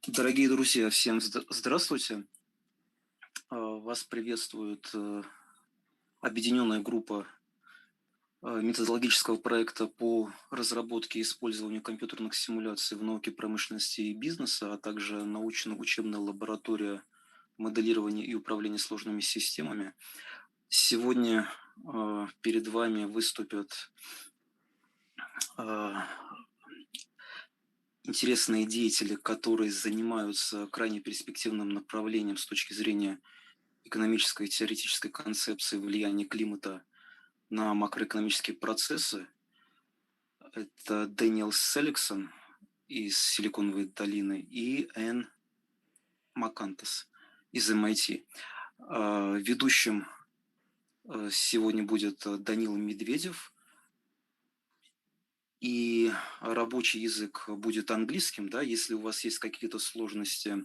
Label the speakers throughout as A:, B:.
A: Дорогие друзья, всем здравствуйте. Вас приветствует объединенная группа методологического проекта по разработке и использованию компьютерных симуляций в науке, промышленности и бизнеса, а также научно-учебная лаборатория моделирования и управления сложными системами. Сегодня перед вами выступят интересные деятели, которые занимаются крайне перспективным направлением с точки зрения экономической и теоретической концепции влияния климата на макроэкономические процессы. Это Даниэл Селигсон из Силиконовой долины и Энн МакКантс из MIT. Ведущим сегодня будет Данила Медведев, и рабочий язык будет английским. Да? Если у вас есть какие-то сложности,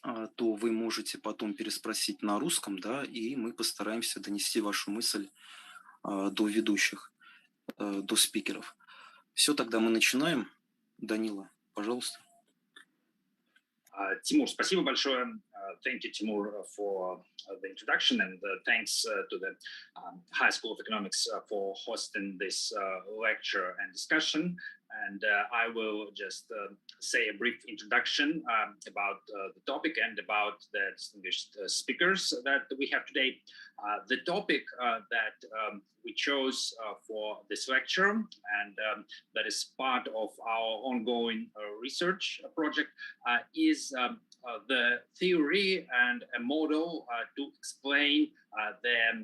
A: то вы можете потом переспросить на русском, да, и мы постараемся донести вашу мысль до ведущих, до спикеров. Все, тогда мы начинаем. Данила, пожалуйста.
B: Тимур, спасибо большое. Thank you, Timur, for the introduction, and thanks to the High School of Economics for hosting this lecture and discussion. And I will just say a brief introduction about the topic and about the distinguished speakers that we have today. The topic that we chose for this lecture, and that is part of our ongoing research project, is the theory and a model to explain the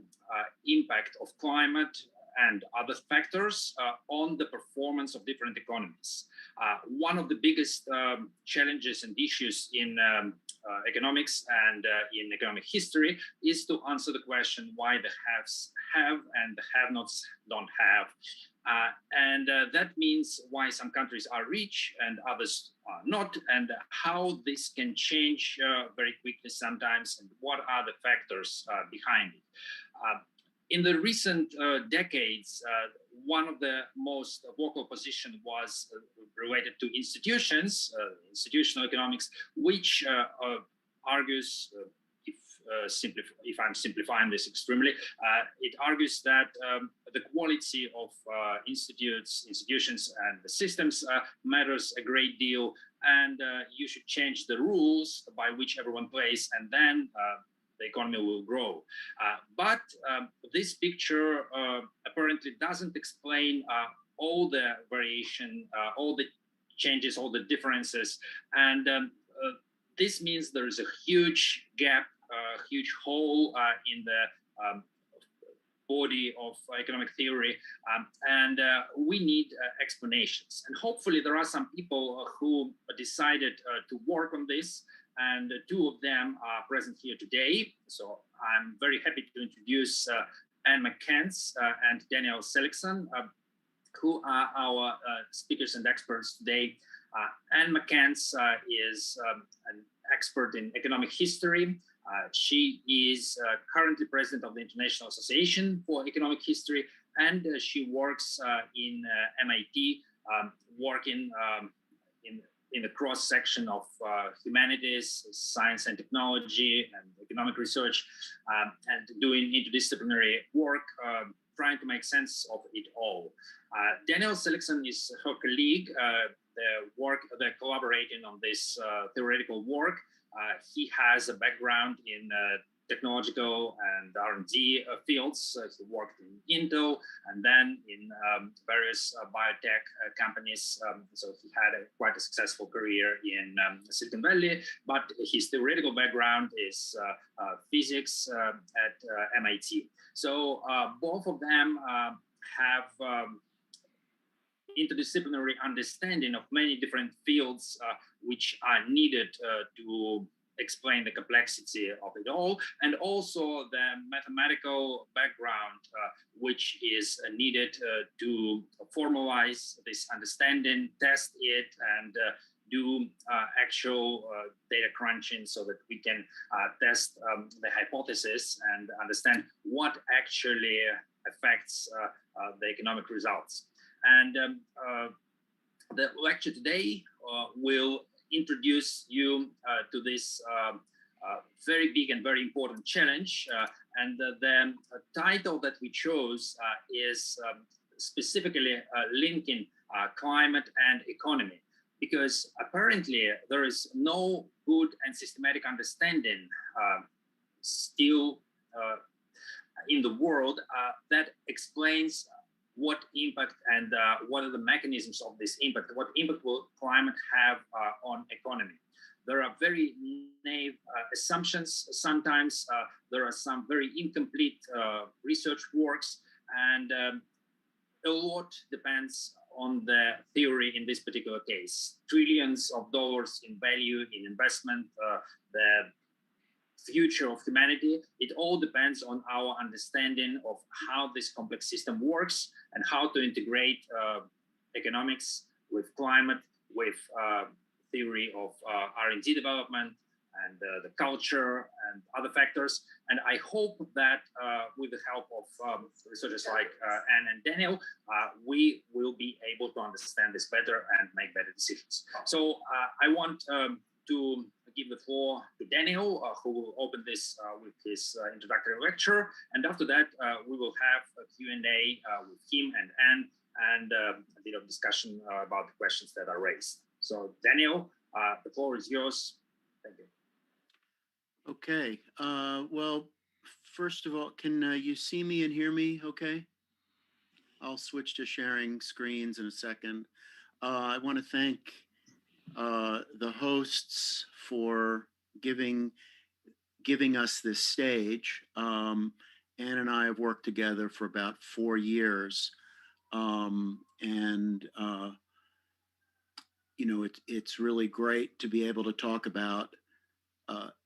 B: impact of climate and other factors on the performance of different economies. One of the biggest challenges and issues in economics and in economic history is to answer the question why the haves have and the have-nots don't have. And that means why some countries are rich and others are not, and how this can change very quickly sometimes, and what are the factors behind it. In the recent decades, one of the most vocal positions was related to institutions, institutional economics, which argues, if I'm simplifying this extremely, it argues that the quality of institutions and the systems matters a great deal, and you should change the rules by which everyone plays, and then the economy will grow. But this picture apparently doesn't explain all the variation, all the changes, all the differences. And this means there is a huge gap, a huge hole in the body of economic theory, and we need explanations. And hopefully there are some people who decided to work on this, and two of them are present here today. So I'm very happy to introduce Ann McCants and Daniel Seligson, who are our speakers and experts today. Ann McCants is an expert in economic history. She is currently president of the International Association for Economic History, and she works in MIT, working in the cross-section of humanities, science and technology, and economic research, and doing interdisciplinary work, trying to make sense of it all. Daniel Seligson is her colleague. They're collaborating on this theoretical work. He has a background in technological and R&D fields. He worked in Intel and then in various biotech companies. So he had quite a successful career in Silicon Valley, but his theoretical background is physics at MIT. So both of them have interdisciplinary understanding of many different fields which are needed to explain the complexity of it all, and also the mathematical background which is needed to formalize this understanding, test it, and do actual data crunching so that we can test the hypothesis and understand what actually affects the economic results. And the lecture today will introduce you to this very big and very important challenge. And the title that we chose is specifically linking climate and economy, because apparently there is no good and systematic understanding still in the world that explains what impact and what are the mechanisms of this impact, what impact will climate have on economy. There are very naive assumptions. Sometimes there are some very incomplete research works, and a lot depends on the theory in this particular case. Trillions of dollars in value, in investment, the future of humanity, it all depends on our understanding of how this complex system works and how to integrate economics with climate, with theory of R&D development and the culture and other factors. And I hope that with the help of researchers like Ann and Daniel, we will be able to understand this better and make better decisions. So I want to give the floor to Daniel, who will open this with his introductory lecture. And after that, we will have a Q&A with him and Ann, and a bit of discussion about the questions that are raised. So Daniel, the floor is yours. Thank you.
C: Okay. Well, first of all, can you see me and hear me okay? I'll switch to sharing screens in a second. I want to thank the hosts for giving us this stage. Ann and I have worked together for about 4 years. You know, it's really great to be able to talk about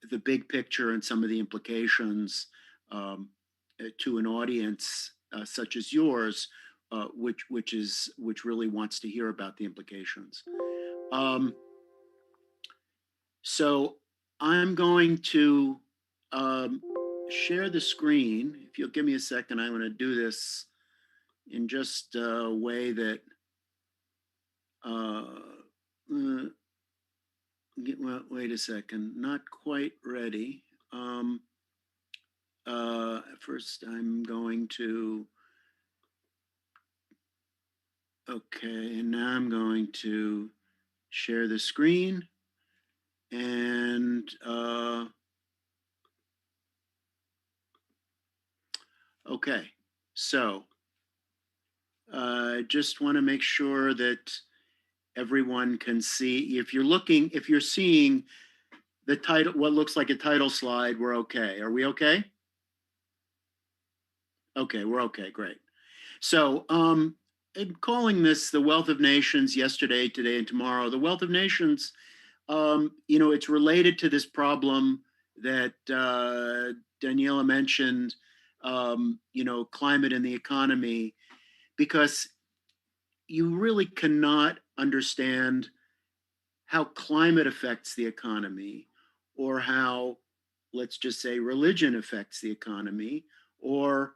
C: the big picture and some of the implications to an audience such as yours, which really wants to hear about the implications. So I'm going to share the screen. If you'll give me a second, I'm going to do this in just a way that wait a second, not quite ready. First, I'm going to, okay, and now I'm going to share the screen. And okay, so I just want to make sure that everyone can see. If you're seeing the title, what looks like a title slide, we're okay. Are we okay? Okay, we're okay, great. So I'm calling this The Wealth of Nations, Yesterday, Today, and Tomorrow. The Wealth of Nations, you know, it's related to this problem that Daniela mentioned, you know, climate and the economy, because you really cannot understand how climate affects the economy, or how, let's just say, religion affects the economy, or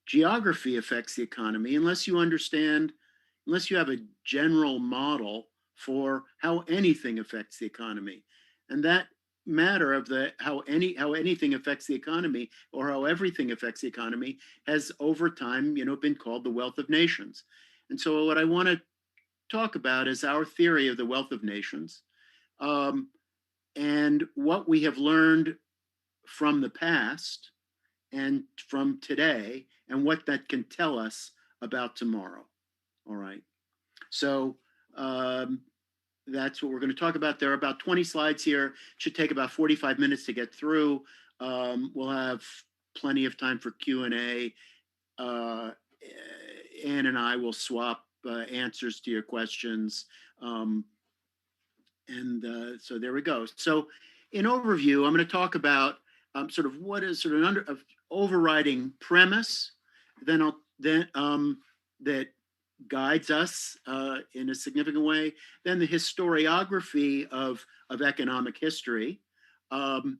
C: geography affects the economy, unless you have a general model for how anything affects the economy. And that matter of how anything affects the economy, or how everything affects the economy, has over time, you know, been called the wealth of nations. And so what I want to talk about is our theory of the wealth of nations, and what we have learned from the past and from today, and what that can tell us about tomorrow. All right. So that's what we're going to talk about. There are about 20 slides here. It should take about 45 minutes to get through. We'll have plenty of time for Q&A. Ann and I will swap answers to your questions. So there we go. So in overview, I'm going to talk about sort of what is sort of an overriding premise, that guides us in a significant way. Then the historiography of economic history, you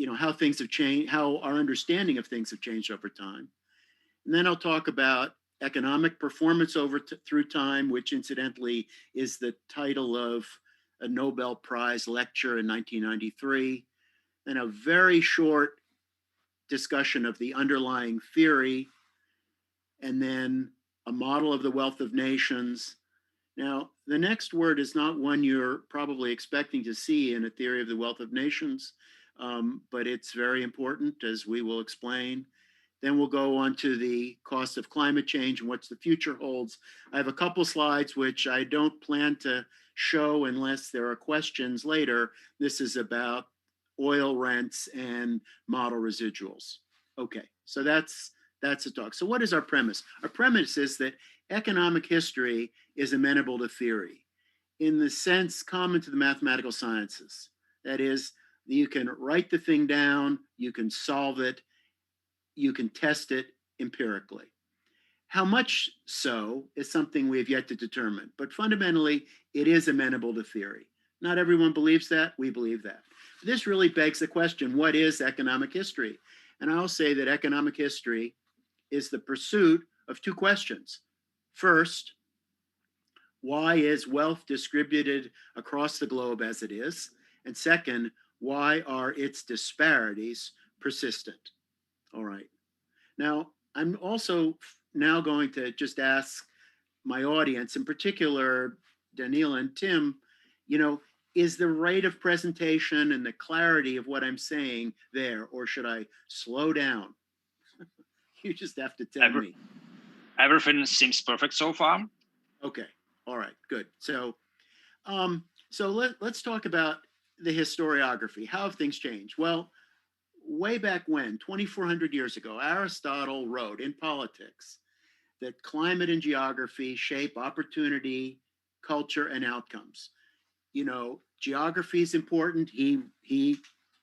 C: know, how things have changed, how our understanding of things have changed over time. And then I'll talk about economic performance through time, which incidentally is the title of a Nobel Prize lecture in 1993, and a very short discussion of the underlying theory, and then a model of the wealth of nations. Now, the next word is not one you're probably expecting to see in a theory of the wealth of nations, but it's very important, as we will explain. Then we'll go on to the cost of climate change and what the future holds. I have a couple slides which I don't plan to show unless there are questions later. This is about oil rents and model residuals. Okay, so that's a talk. So what is our premise? Our premise is that economic history is amenable to theory in the sense common to the mathematical sciences. That is, you can write the thing down, you can solve it, you can test it empirically. How much so is something we have yet to determine, but fundamentally, it is amenable to theory. Not everyone believes that, we believe that. This really begs the question, what is economic history? And I'll say that economic history is the pursuit of two questions. First, why is wealth distributed across the globe as it is? And second, why are its disparities persistent? All right. Now, I'm also now going to just ask my audience, in particular, Daniela and Tim, is the rate of presentation and the clarity of what I'm saying there, or should I slow down? You just have to tell me.
B: Everything seems perfect so far.
C: Okay. All right. Good. So, let's talk about the historiography. How have things changed? Well, way back when, 2,400 years ago, Aristotle wrote in Politics that climate and geography shape opportunity, culture, and outcomes. Geography is important. He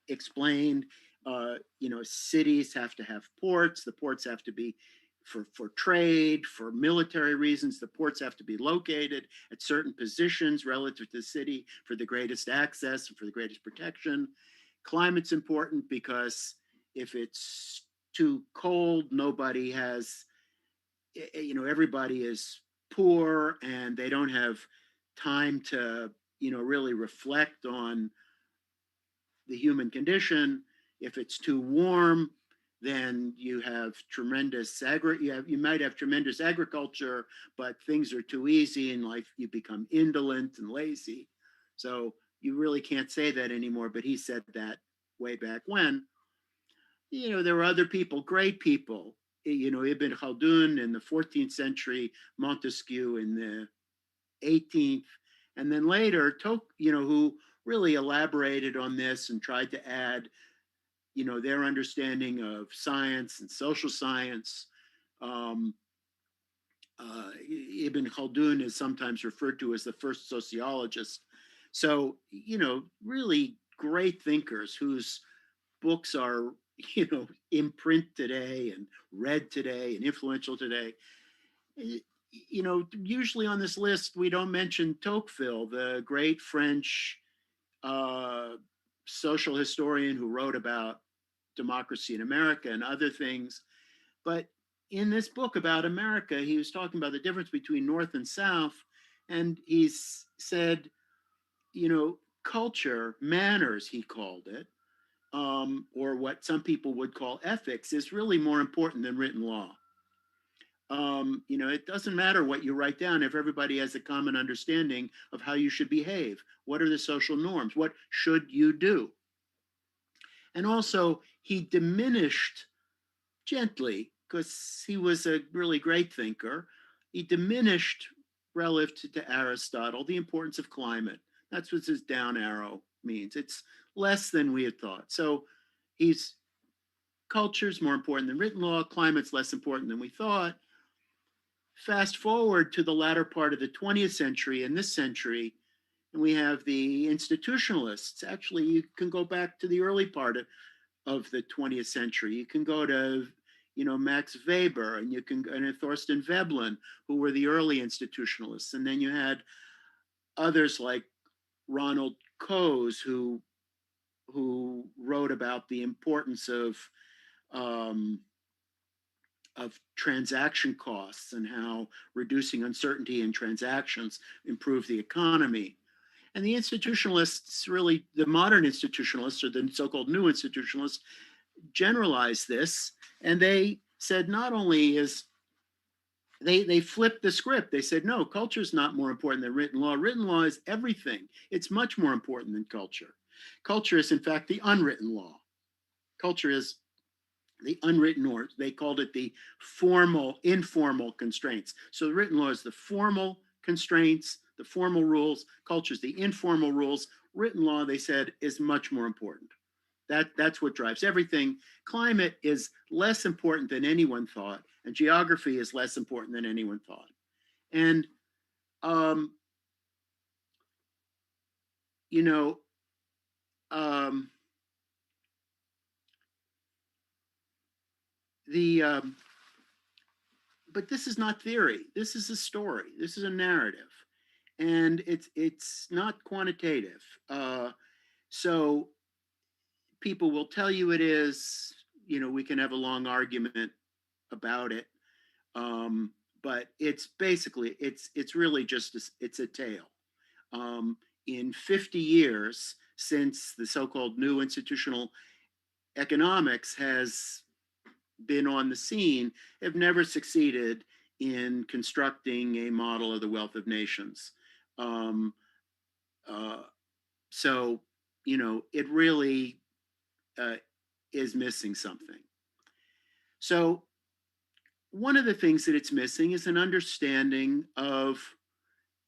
C: explained, cities have to have ports. The ports have to be for trade, for military reasons. The ports have to be located at certain positions relative to the city for the greatest access and for the greatest protection. Climate's important because if it's too cold, nobody has, everybody is poor and they don't have time to, really reflect on the human condition. If it's too warm, then you have tremendous you might have tremendous agriculture, but things are too easy and life, you become indolent and lazy. So you really can't say that anymore, but he said that way back when. There were other people, great people, Ibn Khaldun in the 14th century, Montesquieu in the 18th, and then later, who really elaborated on this and tried to add, their understanding of science and social science. Ibn Khaldun is sometimes referred to as the first sociologist. So, really great thinkers whose books are, in print today and read today and influential today. Usually on this list, we don't mention Tocqueville, the great French social historian who wrote about democracy in America and other things. But in this book about America, he was talking about the difference between North and South. And he's said, culture, manners, he called it, or what some people would call ethics, is really more important than written law. It doesn't matter what you write down if everybody has a common understanding of how you should behave. What are the social norms? What should you do? And also, he diminished gently, because he was a really great thinker, he diminished relative to Aristotle the importance of climate. That's what his down arrow means. It's less than we had thought. So culture's more important than written law, climate's less important than we thought. Fast forward to the latter part of the 20th century and this century, and we have the institutionalists. Actually, you can go back to the early part of the 20th century. You can go to, Max Weber, and Thorstein Veblen, who were the early institutionalists. And then you had others like Ronald Coase, who wrote about the importance of transaction costs and how reducing uncertainty in transactions improve the economy. And the institutionalists, really, the modern institutionalists or the so-called new institutionalists, generalized this, and they said not only is they flipped the script. They said, no, culture is not more important than written law. Written law is everything. It's much more important than culture. Culture is, in fact, the unwritten law. Culture is the unwritten, or they called it the informal constraints. So the written law is the formal constraints, the formal rules. Culture is the informal rules. Written law, they said, is much more important. That's what drives everything. Climate is less important than anyone thought, and geography is less important than anyone thought. And you know, but this is not theory. This is a story. This is a narrative, and it's not quantitative. So people will tell you it is. You know, we can have a long argument about it, but it's basically it's really just it's a tale. In 50 years since the so-called new institutional economics has been on the scene, have never succeeded in constructing a model of the wealth of nations. So, you know, it really is missing something. So one of the things that it's missing is an understanding of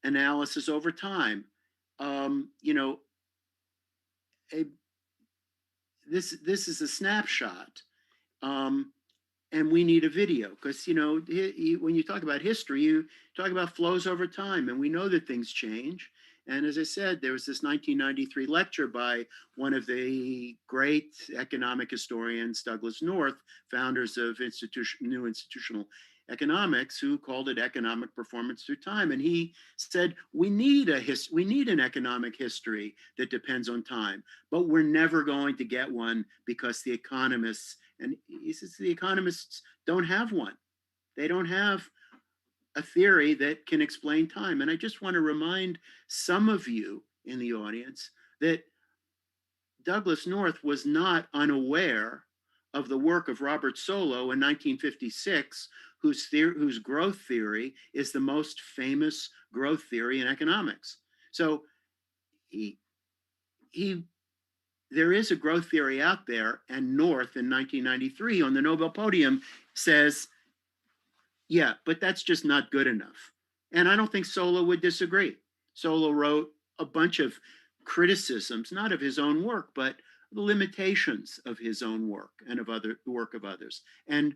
C: analysis over time. You know, this is a snapshot, and we need a video because, you know, when you talk about history, you talk about flows over time, and we know that things change. And as I said, there was this 1993 lecture by one of the great economic historians, Douglas North, founders of new institutional economics, who called it economic performance through time. And he said, we need an economic history that depends on time, but we're never going to get one because the economists, and he says the economists don't have one. They don't have a theory that can explain time. And I just want to remind some of you in the audience that Douglas North was not unaware of the work of Robert Solow in 1956, whose growth theory is the most famous growth theory in economics. So there is a growth theory out there, and North in 1993 on the Nobel podium says, yeah, but that's just not good enough. And I don't think Solow would disagree. Solow wrote a bunch of criticisms, not of his own work, but the limitations of his own work and of the work of others. And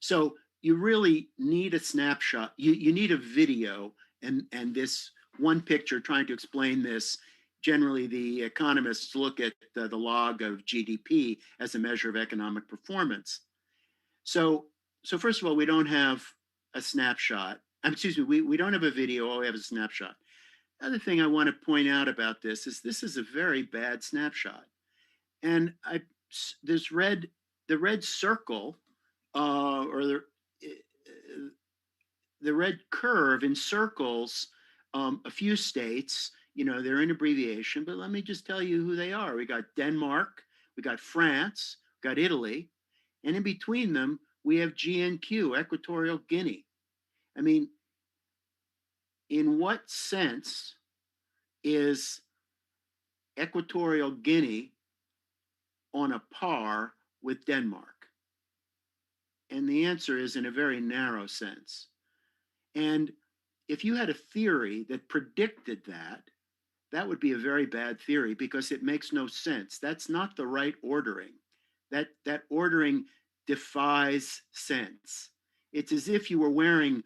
C: so you really need a snapshot. You need a video and this one picture trying to explain this. Generally, the economists look at the log of GDP as a measure of economic performance. So first of all, we don't have a snapshot. Excuse me, we don't have a video, all we have is a snapshot. Other thing I want to point out about this is a very bad snapshot. And the red circle, or the red curve encircles a few states. You know, they're in abbreviation, but let me just tell you who they are. We got Denmark, we got France, we got Italy, and in between them, we have GNQ, Equatorial Guinea. I mean, in what sense is Equatorial Guinea on a par with Denmark? And the answer is in a very narrow sense. And if you had a theory that predicted that, that would be a very bad theory because it makes no sense. That's not the right ordering. That ordering defies sense. It's as if you were wearing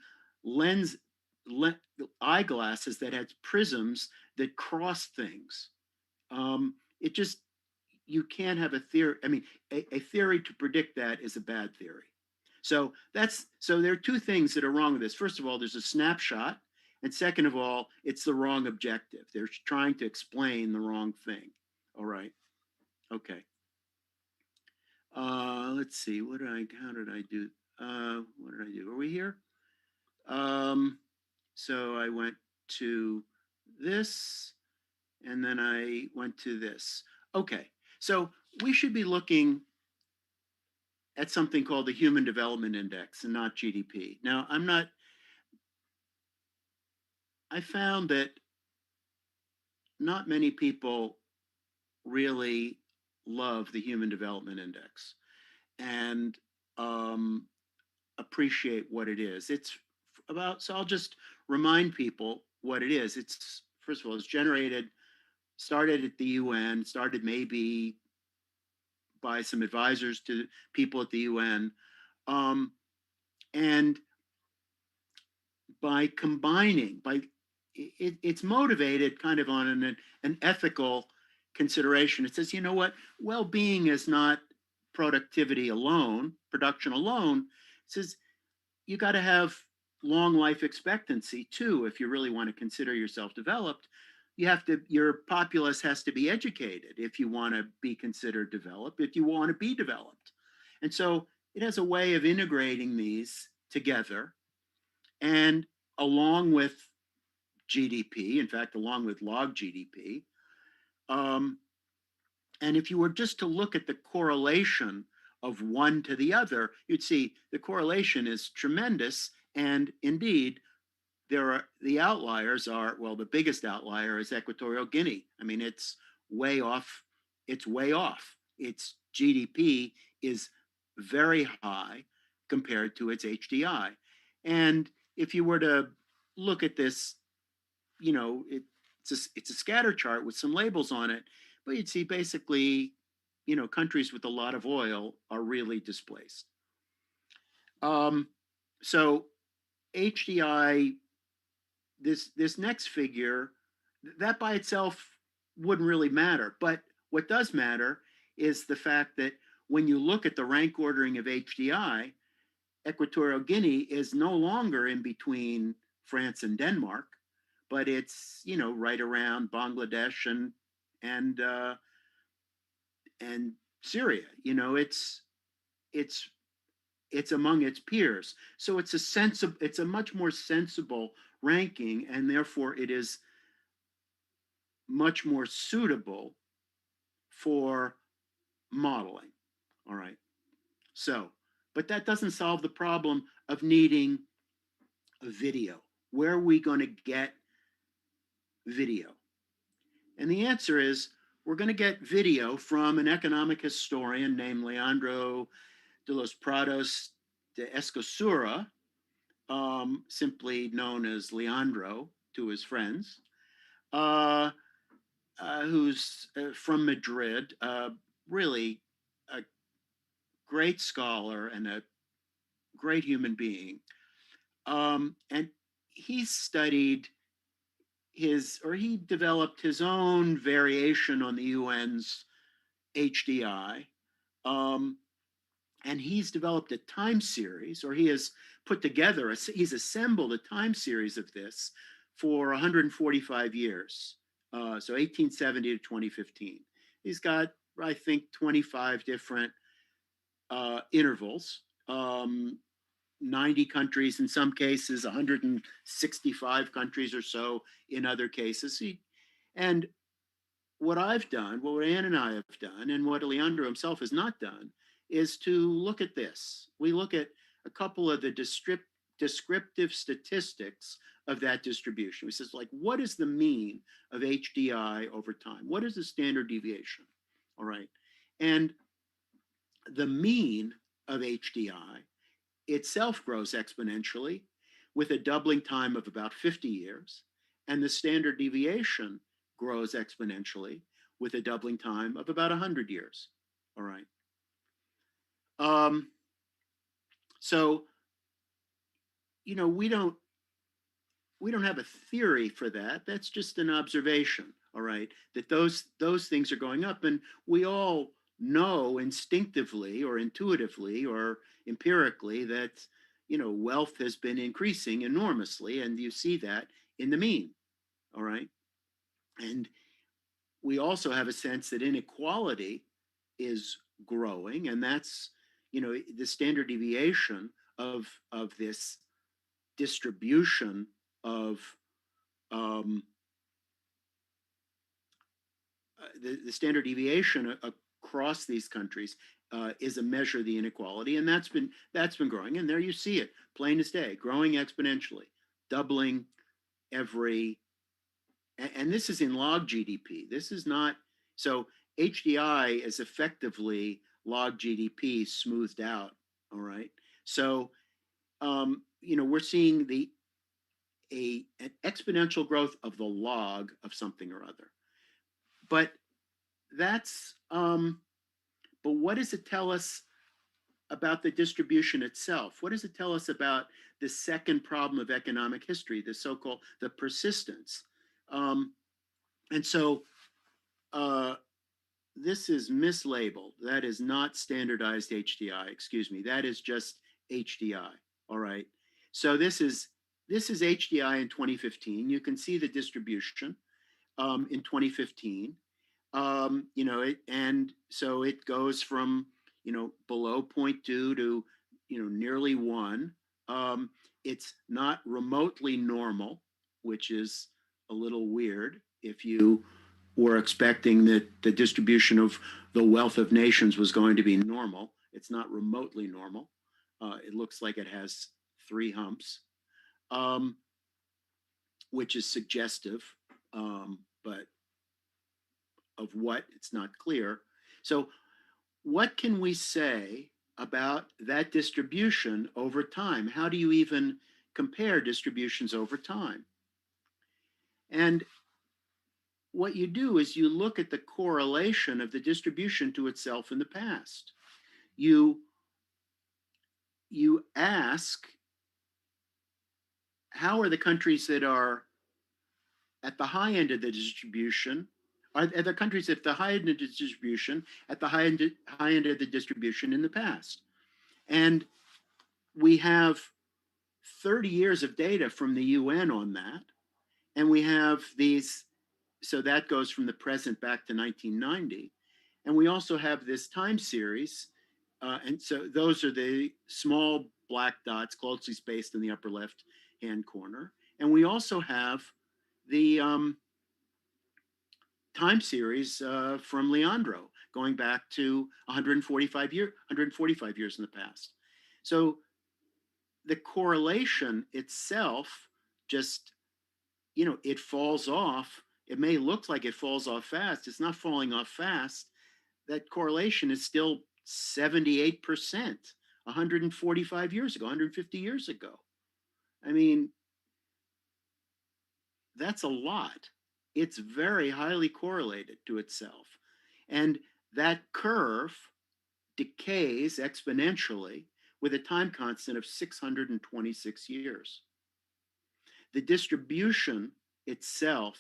C: eyeglasses that had prisms that cross things. It just, you can't have a theory. I mean, a theory to predict that is a bad theory. So there are two things that are wrong with this. First of all, there's a snapshot. And second of all, it's the wrong objective. They're trying to explain the wrong thing. All right. Okay. Let's see. How did I do? What did I do? Are we here? So I went to this, and then I went to this. Okay, so we should be looking at something called the Human Development Index and not GDP. Now, I found that not many people really love the Human Development Index and appreciate what it is. It's about, so I'll just remind people what it is. It's, first of all, it's started at the UN, started maybe by some advisors to people at the UN. And by combining, it's motivated kind of on an ethical consideration. It says, you know what, well-being is not productivity alone, production alone. It says you got to have long life expectancy too. If you really want to consider yourself developed, your populace has to be educated if you want to be considered developed, if you want to be developed. And so it has a way of integrating these together, and along with GDP, in fact, along with log GDP. And if you were just to look at the correlation of one to the other, you'd see the correlation is tremendous. And indeed, the outliers are, well, the biggest outlier is Equatorial Guinea. I mean, it's way off. Its GDP is very high compared to its HDI. And if you were to look at this, it's a scatter chart with some labels on it, but you'd see basically, countries with a lot of oil are really displaced. So HDI, this next figure, that by itself wouldn't really matter. But what does matter is the fact that when you look at the rank ordering of HDI, Equatorial Guinea is no longer in between France and Denmark, but it's right around Bangladesh and Syria. It's among its peers. So it's a much more sensible ranking, and therefore it is much more suitable for modeling. All right. So, but that doesn't solve the problem of needing a video. Where are we going to get video? And the answer is we're going to get video from an economic historian named Leandro de los Prados de Escosura, simply known as Leandro to his friends, who's from Madrid, really a great scholar and a great human being. And he developed his own variation on the UN's HDI. And he's developed a time series, or he has put together, he's assembled a time series of this for 145 years. So 1870 to 2015. He's got, I think, 25 different intervals, 90 countries in some cases, 165 countries or so in other cases. And what I've done, what Ann and I have done, and what Leandro himself has not done, is to look at this. We look at a couple of the descriptive statistics of that distribution. We says, like, what is the mean of HDI over time? What is the standard deviation? All right. And the mean of HDI itself grows exponentially with a doubling time of about 50 years. And the standard deviation grows exponentially with a doubling time of about 100 years. All right. So, we don't have a theory for that. That's just an observation, all right, that those things are going up. And we all know instinctively or intuitively or empirically that, wealth has been increasing enormously. And you see that in the mean, all right? And we also have a sense that inequality is growing, and that's, the standard deviation of this distribution of the standard deviation across these countries is a measure of the inequality, and that's been growing. And there you see it, plain as day, growing exponentially, doubling every. And this is in log GDP. This is not so. HDI is effectively log GDP smoothed out. All right. So we're seeing an exponential growth of the log of something or other. But that's but what does it tell us about the distribution itself? What does it tell us about the second problem of economic history, the so-called the persistence? And so this is mislabeled. That is not standardized HDI. Excuse me. That is just HDI. All right. So this is HDI in 2015. You can see the distribution in 2015. And so it goes from below 0.2 to nearly 1. It's not remotely normal, which is a little weird if you were expecting that the distribution of the wealth of nations was going to be normal. It's not remotely normal. It looks like it has 3 humps, which is suggestive, but of what, it's not clear. So what can we say about that distribution over time? How do you even compare distributions over time? And what you do is you look at the correlation of the distribution to itself in the past. You ask, how are the countries that are at the high end of the distribution, are the countries at the high end of the distribution, at the high end of the distribution in the past? And we have 30 years of data from the UN on that. And we have these, so that goes from the present back to 1990. And we also have this time series. And so those are the small black dots closely spaced in the upper left hand corner. And we also have the time series from Leandro going back to 145 years in the past. So the correlation itself just, it falls off. It may look like it falls off fast. It's not falling off fast. That correlation is still 78%, 145 years ago, 150 years ago. I mean, that's a lot. It's very highly correlated to itself. And that curve decays exponentially with a time constant of 626 years. The distribution itself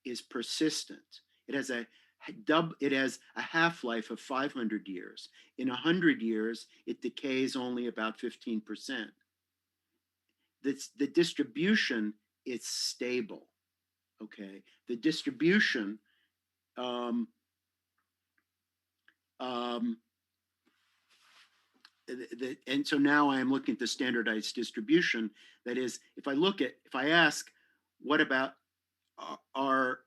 C: is persistent. It has a half-life of 500 years. In 100 years, it decays only about 15%. The distribution is stable, okay? The distribution, and so now I am looking at the standardized distribution. That is, if I ask, what about are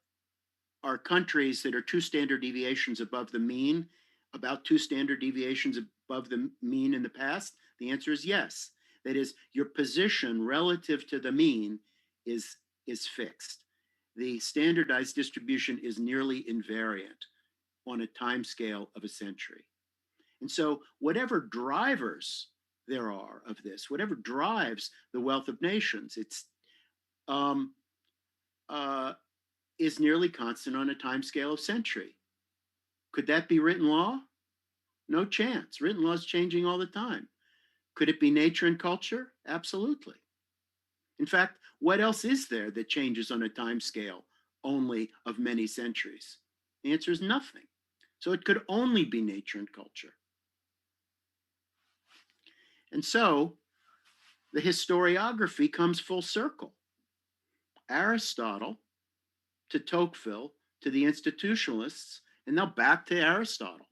C: countries that are 2 standard deviations above the mean, about 2 standard deviations above the mean in the past? The answer is yes. That is, your position relative to the mean is fixed. The standardized distribution is nearly invariant on a time scale of a century. And so whatever drivers there are of this, whatever drives the wealth of nations, it's is nearly constant on a time scale of century. Could that be written law? No chance. Written law is changing all the time. Could it be nature and culture? Absolutely. In fact, what else is there that changes on a time scale only of many centuries? The answer is nothing. So it could only be nature and culture. And so the historiography comes full circle. Aristotle to Tocqueville to the institutionalists, and now back to Aristotle.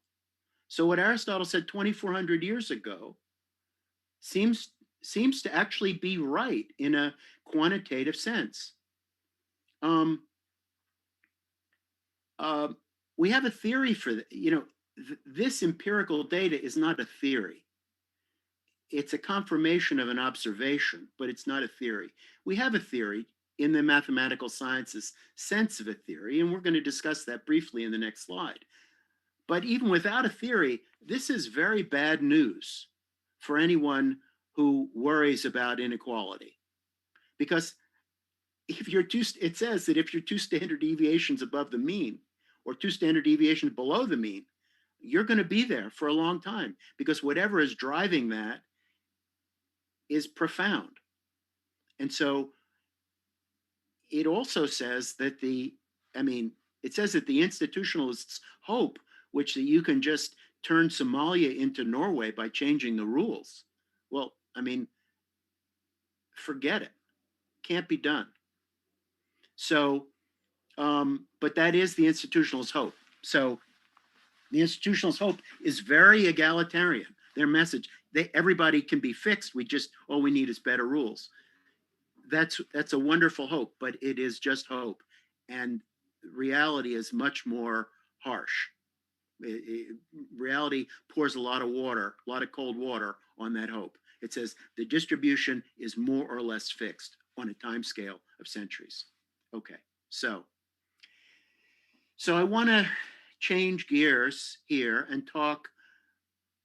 C: So what Aristotle said 2,400 years ago seems to actually be right in a quantitative sense. we have a theory for that. This empirical data is not a theory. It's a confirmation of an observation, but it's not a theory. We have a theory in the mathematical sciences sense of a theory, and we're going to discuss that briefly in the next slide. But even without a theory, this is very bad news for anyone who worries about inequality. Because it says that if you're 2 standard deviations above the mean or 2 standard deviations below the mean, you're going to be there for a long time, because whatever is driving that is profound. And so it also says that it says that the institutionalists hope, which that you can just turn Somalia into Norway by changing the rules. Well, forget it. Can't be done. So, but that is the institutionalist hope. So the institutionalist hope is very egalitarian. Their message, everybody can be fixed. All we need is better rules. That's a wonderful hope, but it is just hope. And reality is much more harsh. Reality pours a lot of cold water on that hope. It says the distribution is more or less fixed on a time scale of centuries. Okay, so I want to change gears here and talk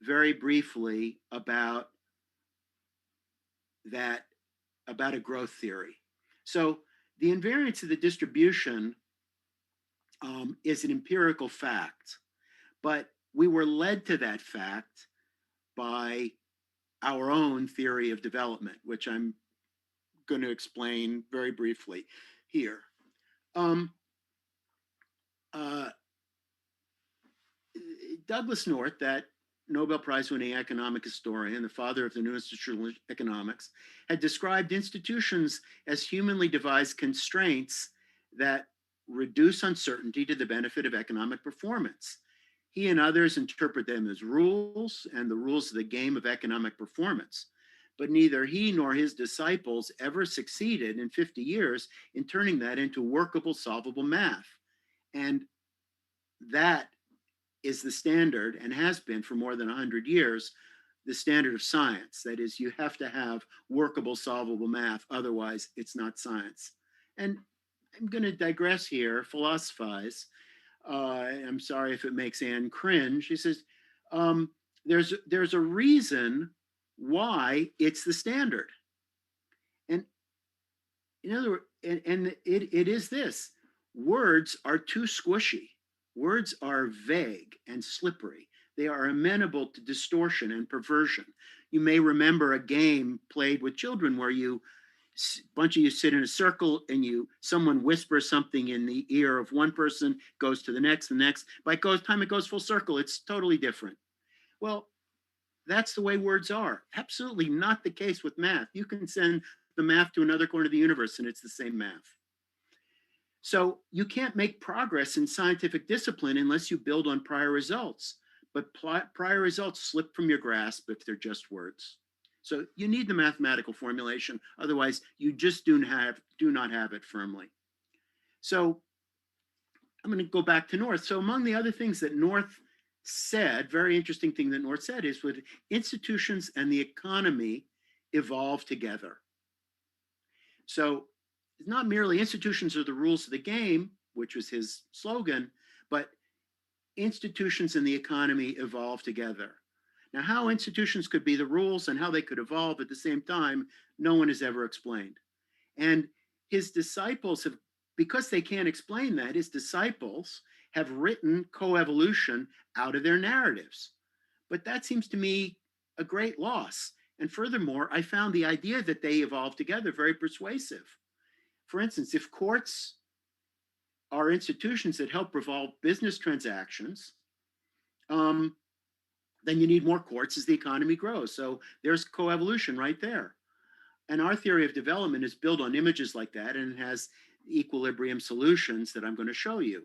C: very briefly about a growth theory. So the invariance of the distribution is an empirical fact, but we were led to that fact by our own theory of development, which I'm going to explain very briefly here. Douglas North, that Nobel Prize-winning economic historian, the father of the new institutional economics, had described institutions as humanly devised constraints that reduce uncertainty to the benefit of economic performance. He and others interpret them as rules and the rules of the game of economic performance. But neither he nor his disciples ever succeeded in 50 years in turning that into workable, solvable math. And that is the standard, and has been for more than 100 years, the standard of science. That is, you have to have workable, solvable math, otherwise it's not science. And I'm going to digress here, philosophize. I'm sorry if it makes Anne cringe. She says, there's a reason why it's the standard. And in other words, and it is this: words are too squishy. Words are vague and slippery. They are amenable to distortion and perversion. You may remember a game played with children where a bunch of you sit in a circle and someone whispers something in the ear of one person, goes to the next. By the time it goes full circle, it's totally different. Well, that's the way words are. Absolutely not the case with math. You can send the math to another corner of the universe and it's the same math. So you can't make progress in scientific discipline unless you build on prior results. But prior results slip from your grasp if they're just words. So you need the mathematical formulation. Otherwise, you just do not have it firmly. So I'm going to go back to North. So among the other things that North said, very interesting thing that North said is, with institutions and the economy evolve together. So it's not merely institutions are the rules of the game, which was his slogan, but institutions and the economy evolve together. Now, how institutions could be the rules and how they could evolve at the same time, no one has ever explained. And his disciples have, because they can't explain that, his disciples have written coevolution out of their narratives. But that seems to me a great loss. And furthermore, I found the idea that they evolve together very persuasive. For instance, if courts are institutions that help resolve business transactions, then you need more courts as the economy grows. So there's coevolution right there. And our theory of development is built on images like that, and it has equilibrium solutions that I'm going to show you.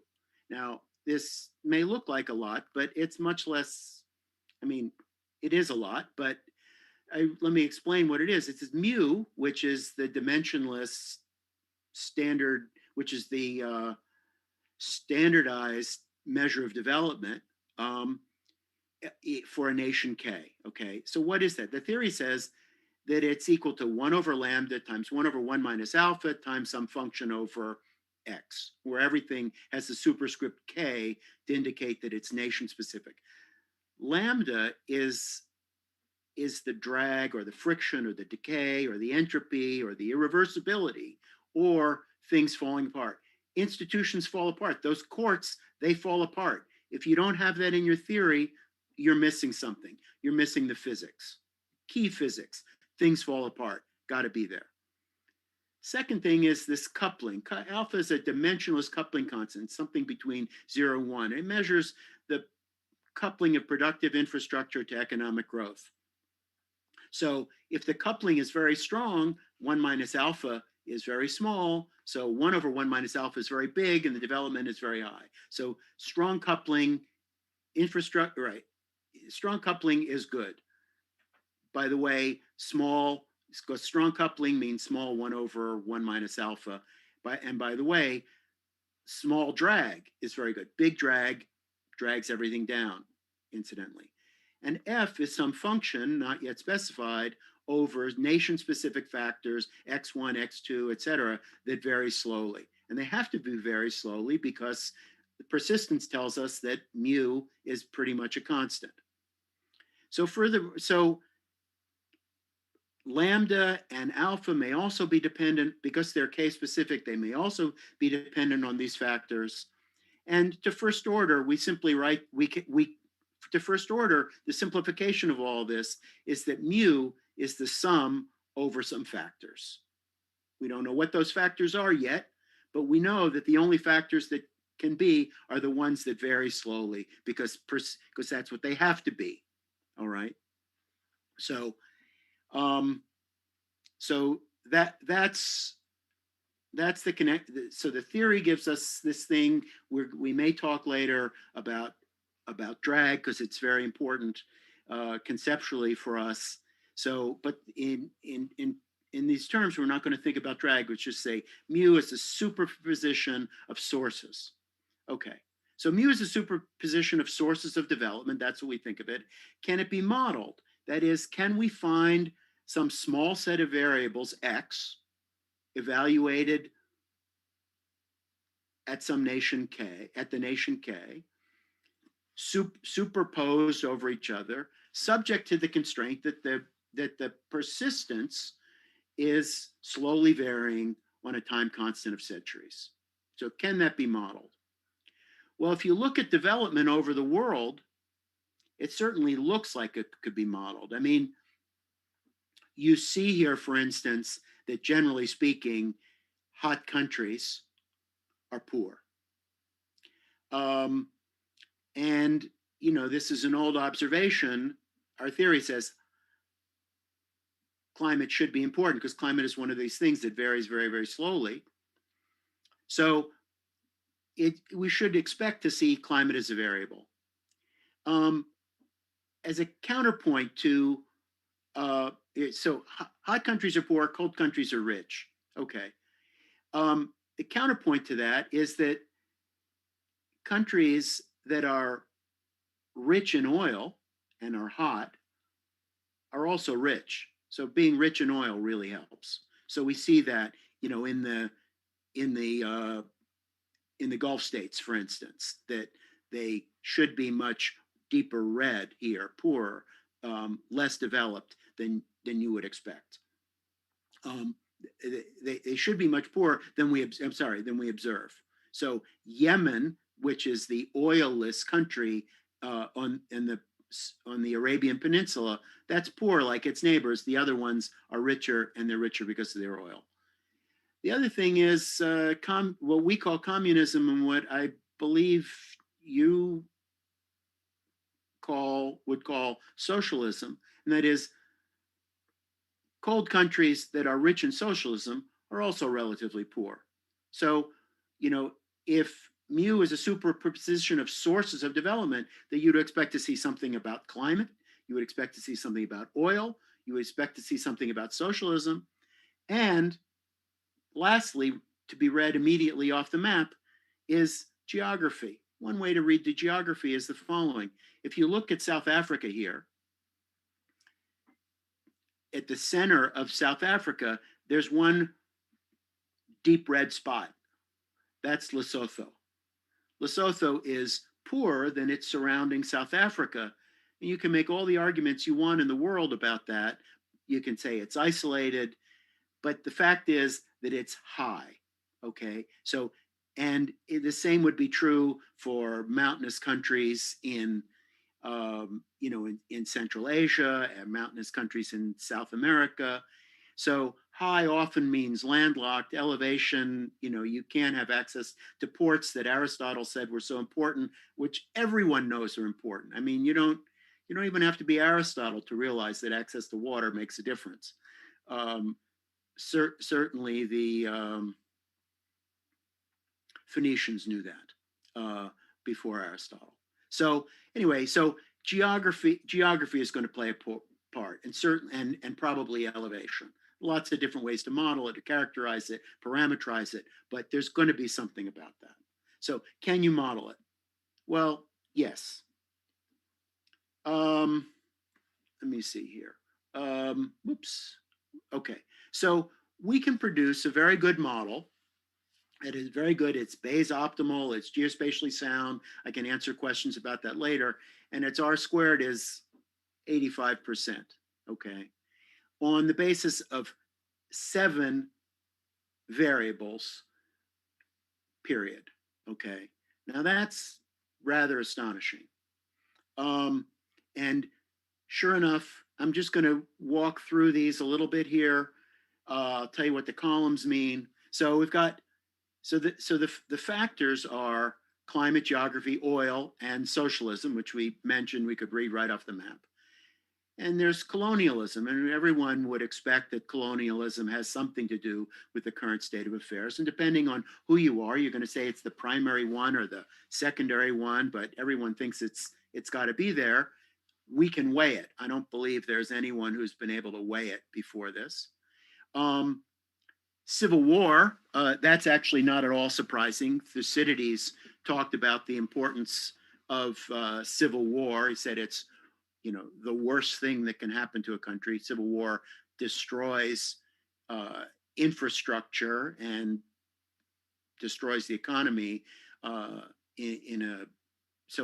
C: Now, this may look like a lot, but it's much less. It is a lot, but let me explain what it is. It's mu, which is the dimensionless standard, which is the standardized measure of development for a nation K. Okay, so what is that? The theory says that it's equal to 1 over lambda times 1 over 1 minus alpha times some function over x, where everything has the superscript k to indicate that it's nation specific. Lambda is the drag or the friction or the decay or the entropy or the irreversibility or things falling apart. Institutions fall apart. Those courts, they fall apart. If you don't have that in your theory, you're missing something. You're missing the physics, key physics. Things fall apart, got to be there. Second thing is this coupling. Alpha is a dimensionless coupling constant, something between 0 and 1. It measures the coupling of productive infrastructure to economic growth. So if the coupling is very strong, 1 minus alpha is very small. So 1 over 1 minus alpha is very big and the development is very high. So strong coupling, infrastructure, right? Strong coupling is good. By the way, small, because strong coupling means small 1 over 1 minus alpha. And by the way, small drag is very good. Big drag drags everything down, incidentally. And F is some function, not yet specified, over nation-specific factors, X1, X2, et cetera, that vary slowly. And they have to be very slowly because the persistence tells us that mu is pretty much a constant. So lambda and alpha may also be dependent, because they're case-specific, they may also be dependent on these factors. And to first order, we simply write, to first order, the simplification of all this is that mu is the sum over some factors. We don't know what those factors are yet, but we know that the only factors that can be are the ones that vary slowly because that's what they have to be, all right? So that's the connect. So the theory gives us this thing. We may talk later about drag because it's very important conceptually for us. So, but in these terms, we're not going to think about drag. Let's just say mu is a superposition of sources. Okay. So mu is a superposition of sources of development. That's what we think of it. Can it be modeled? That is, can we find some small set of variables, X, evaluated at some nation K, at the nation K, superposed over each other, subject to the constraint that the persistence is slowly varying on a time constant of centuries. So can that be modeled? Well, if you look at development over the world, it certainly looks like it could be modeled. I mean, you see here, for instance, that generally speaking, hot countries are poor. And, you know, this is an old observation. Our theory says climate should be important because climate is one of these things that varies very, very slowly. So we should expect to see climate as a variable. As a counterpoint to, so hot countries are poor, cold countries are rich. Okay. The counterpoint to that is that countries that are rich in oil and are hot are also rich. So being rich in oil really helps. So we see that, you know, in the Gulf states, for instance, that they should be much deeper red here, poorer, less developed than you would expect. They should be much poorer than we observe. So Yemen, which is the oilless country on the Arabian Peninsula, that's poor like its neighbors. The other ones are richer, and they're richer because of their oil. The other thing is what we call communism, and what I believe you would call socialism, and that is cold countries that are rich in socialism are also relatively poor. So, you know, if mu is a superposition of sources of development, that you'd expect to see something about climate, you would expect to see something about oil, you would expect to see something about socialism, and lastly, to be read immediately off the map, is geography. one way to read the geography is the following. If you look at South Africa here, at the center of South Africa, there's one deep red spot. That's Lesotho. Lesotho is poorer than its surrounding South Africa. And you can make all the arguments you want in the world about that. You can say it's isolated, but the fact is that it's high, okay? So, and the same would be true for mountainous countries in Central Asia and mountainous countries in South America. So high often means landlocked. Elevation, you can't have access to ports that Aristotle said were so important, which everyone knows are important. I mean, you don't even have to be Aristotle to realize that access to water makes a difference. Certainly the Phoenicians knew that before Aristotle. So anyway, so geography is going to play a part, and probably elevation. Lots of different ways to model it, to characterize it, parameterize it, but there's going to be something about that. So can you model it? Well, yes. Let me see here. Whoops. Okay, so we can produce a very good model. It is very good. It's Bayes optimal. It's geospatially sound. I can answer questions about that later. And its R squared is 85%, okay? On the basis of 7 variables, period, okay? Now that's rather astonishing. And sure enough, I'm just gonna walk through these a little bit here. I'll tell you what the columns mean. So we've got, the factors are climate, geography, oil, and socialism, which we mentioned we could read right off the map. And there's colonialism, and everyone would expect that colonialism has something to do with the current state of affairs. And depending on who you are, you're going to say it's the primary one or the secondary one, but everyone thinks it's got to be there. We can weigh it. I don't believe there's anyone who's been able to weigh it before this. Civil war, that's actually not at all surprising. Thucydides talked about the importance of civil war. He said it's the worst thing that can happen to a country. Civil war destroys infrastructure and destroys the economy. So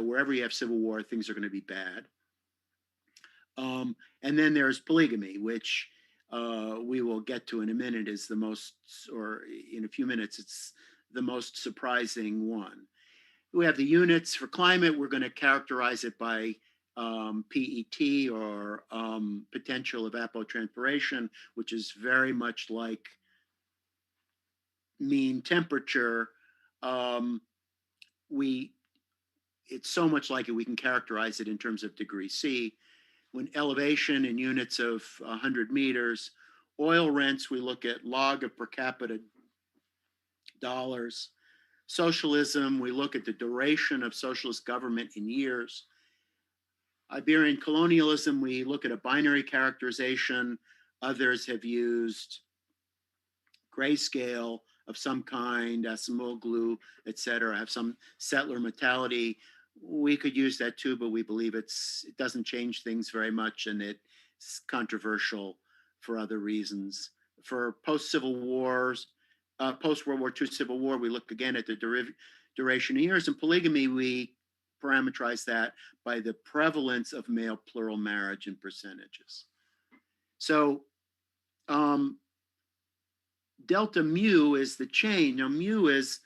C: wherever you have civil war, things are going to be bad. And then there's polygamy, which we will get to in a minute, is the most, or in a few minutes, it's the most surprising one. We have the units for climate. We're going to characterize it by PET, or potential evapotranspiration, which is very much like mean temperature. It's so much like it, we can characterize it in terms of degree C. When elevation in units of 100 meters, oil rents, we look at log of per capita dollars. Socialism, we look at the duration of socialist government in years. Iberian colonialism, we look at a binary characterization. Others have used grayscale of some kind, Acemoglu, et cetera, have some settler mentality. We could use that too, but we believe it doesn't change things very much, and it's controversial for other reasons. For post-Civil Wars, post-World War II Civil War, we look again at the duration of years. And polygamy, we parameterize that by the prevalence of male plural marriage in percentages. So delta mu is the change. Now mu is,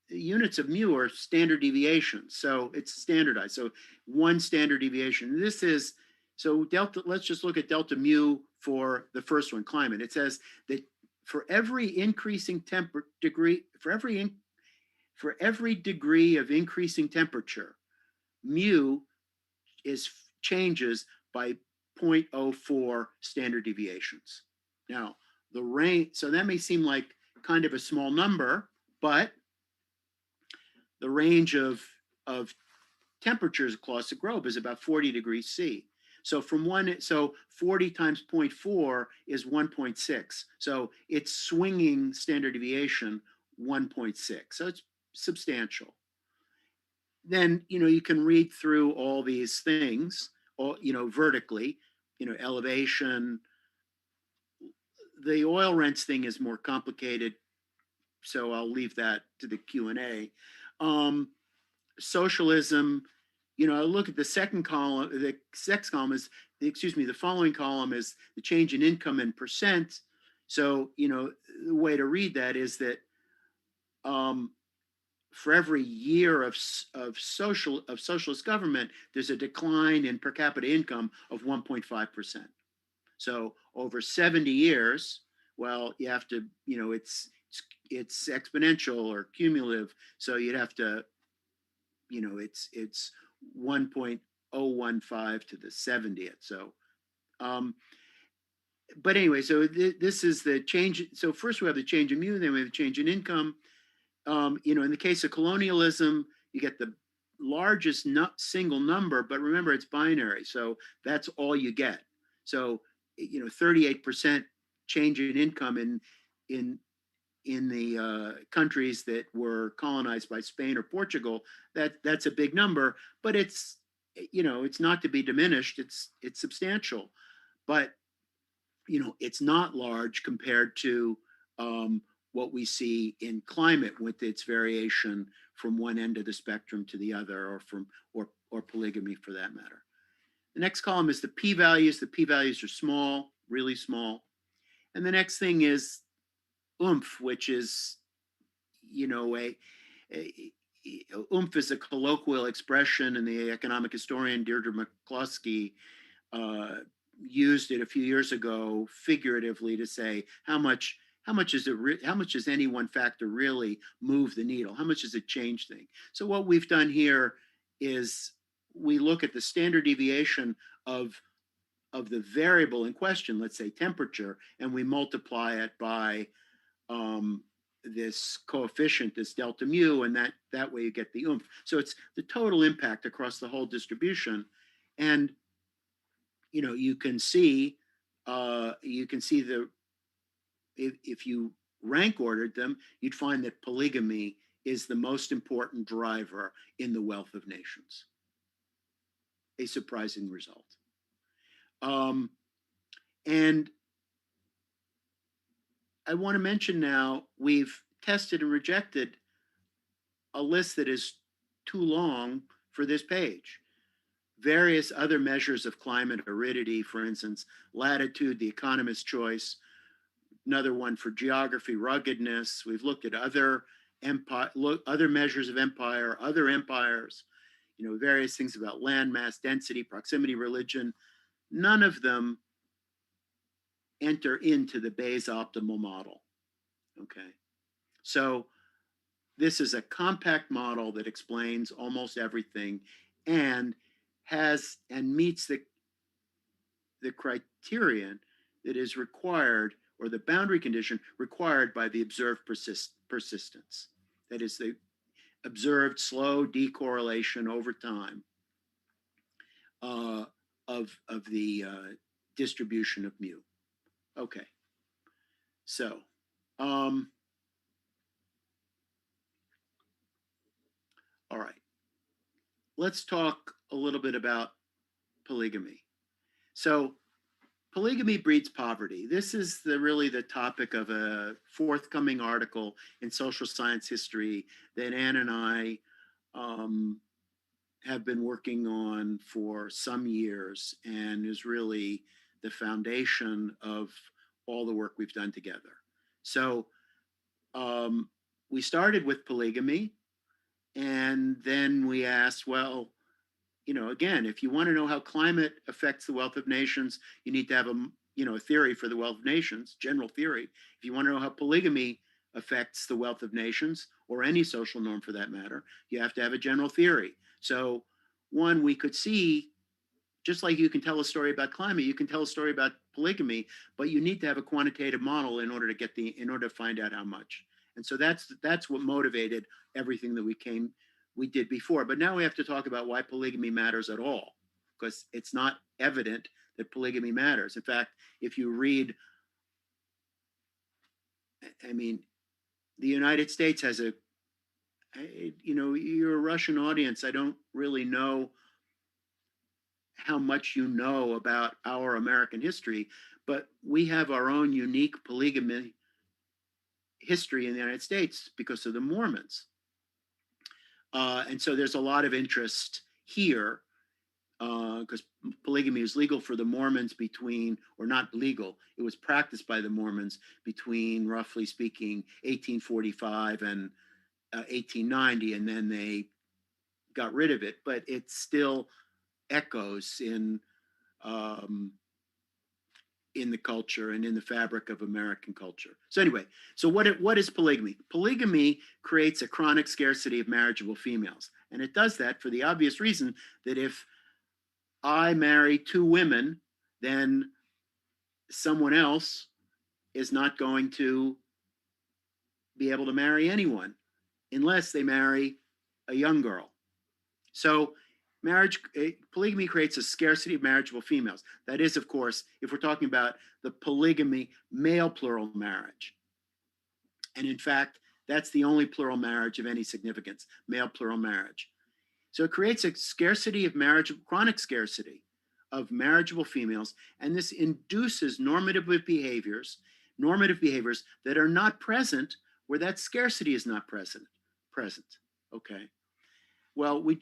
C: units of mu are standard deviations, so it's standardized. So 1 standard deviation. This is, so delta, let's just look at delta mu for the first one, climate. It says that for every increasing degree, for every degree of increasing temperature, mu changes by 0.04 standard deviations. Now, the range, so that may seem like kind of a small number, but the range of temperatures across the globe is about 40 degrees C. So 40 times 0.4 is 1.6. So it's swinging standard deviation 1.6. So it's substantial. then, you can read through all these things, all, vertically, elevation. The oil rents thing is more complicated, so I'll leave that to the Q&A. Socialism, I look at the second column, the next column is, the following column is the change in income in percent. So, the way to read that is that for every year of socialist government, there's a decline in per capita income of 1.5%. So over 70 years, well, you have to, it's exponential or cumulative. So you'd have to, it's 1.015 to the 70th. So, but anyway, so this is the change. So first we have the change in mu, then we have the change in income. In the case of colonialism, you get the largest single number, but remember it's binary. So that's all you get. So, 38% change in income in the countries that were colonized by Spain or Portugal. That's a big number, but it's not to be diminished. It's substantial, but it's not large compared to what we see in climate with its variation from one end of the spectrum to the other, or polygamy for that matter. The next column is the p-values. The p-values are small, really small. And the next thing is oomph, which is, oomph is a colloquial expression, and the economic historian Deirdre McCloskey used it a few years ago figuratively to say how much does any one factor really move the needle? How much does it change things? So what we've done here is we look at the standard deviation of the variable in question, let's say temperature, and we multiply it by this coefficient, this delta mu, and that way you get the oomph. So it's the total impact across the whole distribution. And you can see if you rank ordered them, you'd find that polygamy is the most important driver in the wealth of nations. A surprising result. And I want to mention now, we've tested and rejected a list that is too long for this page. Various other measures of climate aridity, for instance, latitude, the economist's choice, another one for geography, ruggedness. We've looked at other measures of empire, other empires, various things about land mass, density, proximity, religion. None of them enter into the Bayes optimal model. Okay, so this is a compact model that explains almost everything and meets the criterion that is required, or the boundary condition required by the observed persistence. That is the observed slow decorrelation over time of the distribution of mu. Okay, so all right, let's talk a little bit about polygamy. So polygamy breeds poverty. This is really the topic of a forthcoming article in Social Science History that Ann and I have been working on for some years, and is really the foundation of all the work we've done together. So we started with polygamy, and then we asked, well, again, if you want to know how climate affects the wealth of nations, you need to have a theory for the wealth of nations, general theory. If you want to know how polygamy affects the wealth of nations, or any social norm for that matter, you have to have a general theory. So one, we could see, just like you can tell a story about climate, you can tell a story about polygamy, but you need to have a quantitative model in order to find out how much. And so that's what motivated everything that we did before. But now we have to talk about why polygamy matters at all, because it's not evident that polygamy matters. In fact, if you read, the United States has you're a Russian audience. I don't really know how much you know about our American history, but we have our own unique polygamy history in the United States because of the Mormons. And so there's a lot of interest here because polygamy was legal for the Mormons between, or not legal, it was practiced by the Mormons between, roughly speaking, 1845 and 1890, and then they got rid of it, but it still echoes in the culture and in the fabric of American culture. So anyway, so what is polygamy? Polygamy creates a chronic scarcity of marriageable females. And it does that for the obvious reason that if I marry two women, then someone else is not going to be able to marry anyone unless they marry a young girl. So polygamy creates a scarcity of marriageable females. That is, of course, if we're talking about the polygamy male plural marriage. And in fact, that's the only plural marriage of any significance, male plural marriage. So it creates a scarcity of chronic scarcity of marriageable females, and this induces normative behaviors that are not present where that scarcity is not present. Okay. Well, we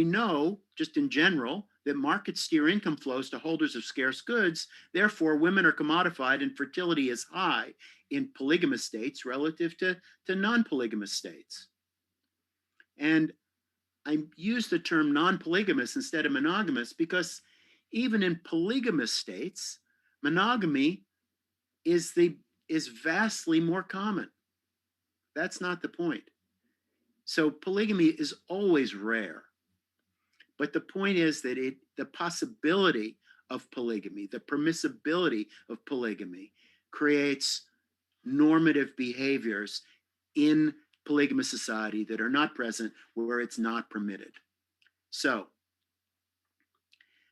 C: know, just in general, that markets steer income flows to holders of scarce goods. Therefore, women are commodified and fertility is high in polygamous states relative to non-polygamous states. And I use the term non-polygamous instead of monogamous because even in polygamous states, monogamy is vastly more common. That's not the point. So polygamy is always rare. But the point is that the possibility of polygamy, the permissibility of polygamy creates normative behaviors in polygamous society that are not present where it's not permitted. So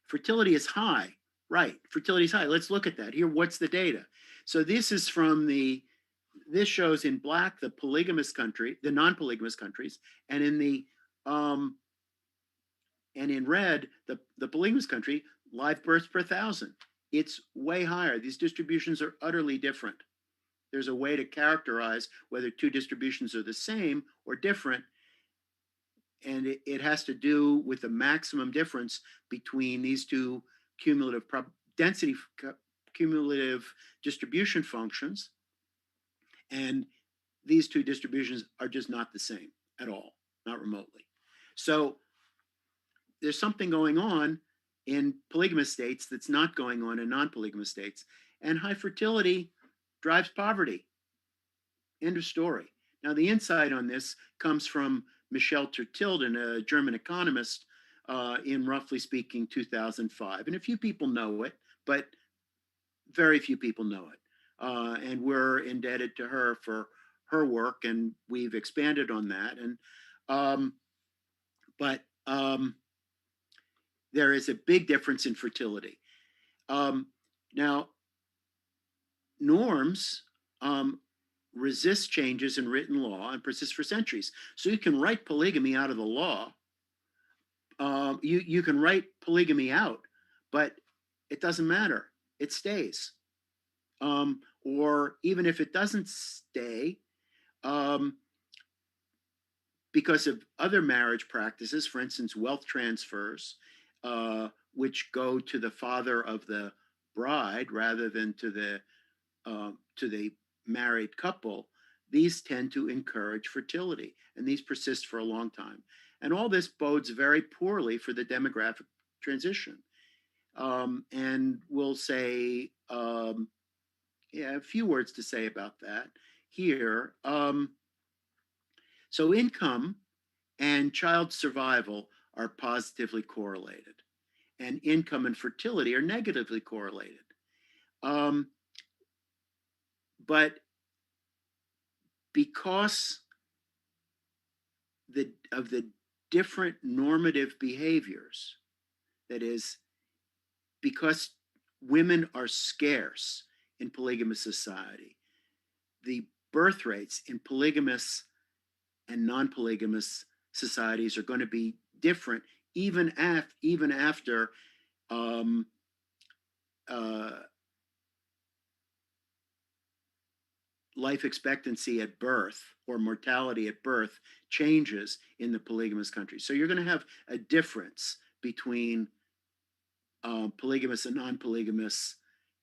C: fertility is high, right? Fertility is high. Let's look at that. Here, what's the data? So this is this shows in black the non-polygamous countries, and in red the polygamous country, live births per thousand. It's way higher. These distributions are utterly different. There's a way to characterize whether two distributions are the same or different, and it has to do with the maximum difference between these two cumulative distribution functions, and these two distributions are just not the same at all, not remotely. So there's something going on in polygamous states that's not going on in non-polygamous states, and high fertility drives poverty. End of story. Now, the insight on this comes from Michel Tertilden, a German economist, in, roughly speaking, 2005. And a few people know it, but very few people know it. And we're indebted to her for her work, and we've expanded on that. And there is a big difference in fertility. Now, norms resist changes in written law and persist for centuries. So you can write polygamy out of the law. You can write polygamy out, but it doesn't matter. It stays. Or even if it doesn't stay, because of other marriage practices, for instance, wealth transfers, which go to the father of the bride rather than to the married couple, these tend to encourage fertility, and these persist for a long time. And all this bodes very poorly for the demographic transition. And we'll say, a few words to say about that here. So income and child survival are positively correlated, and income and fertility are negatively correlated. But because of the different normative behaviors, that is, because women are scarce in polygamous society, the birth rates in polygamous and non-polygamous societies are going to be different even after life expectancy at birth or mortality at birth changes in the polygamous countries. So you're going to have a difference between polygamous and non-polygamous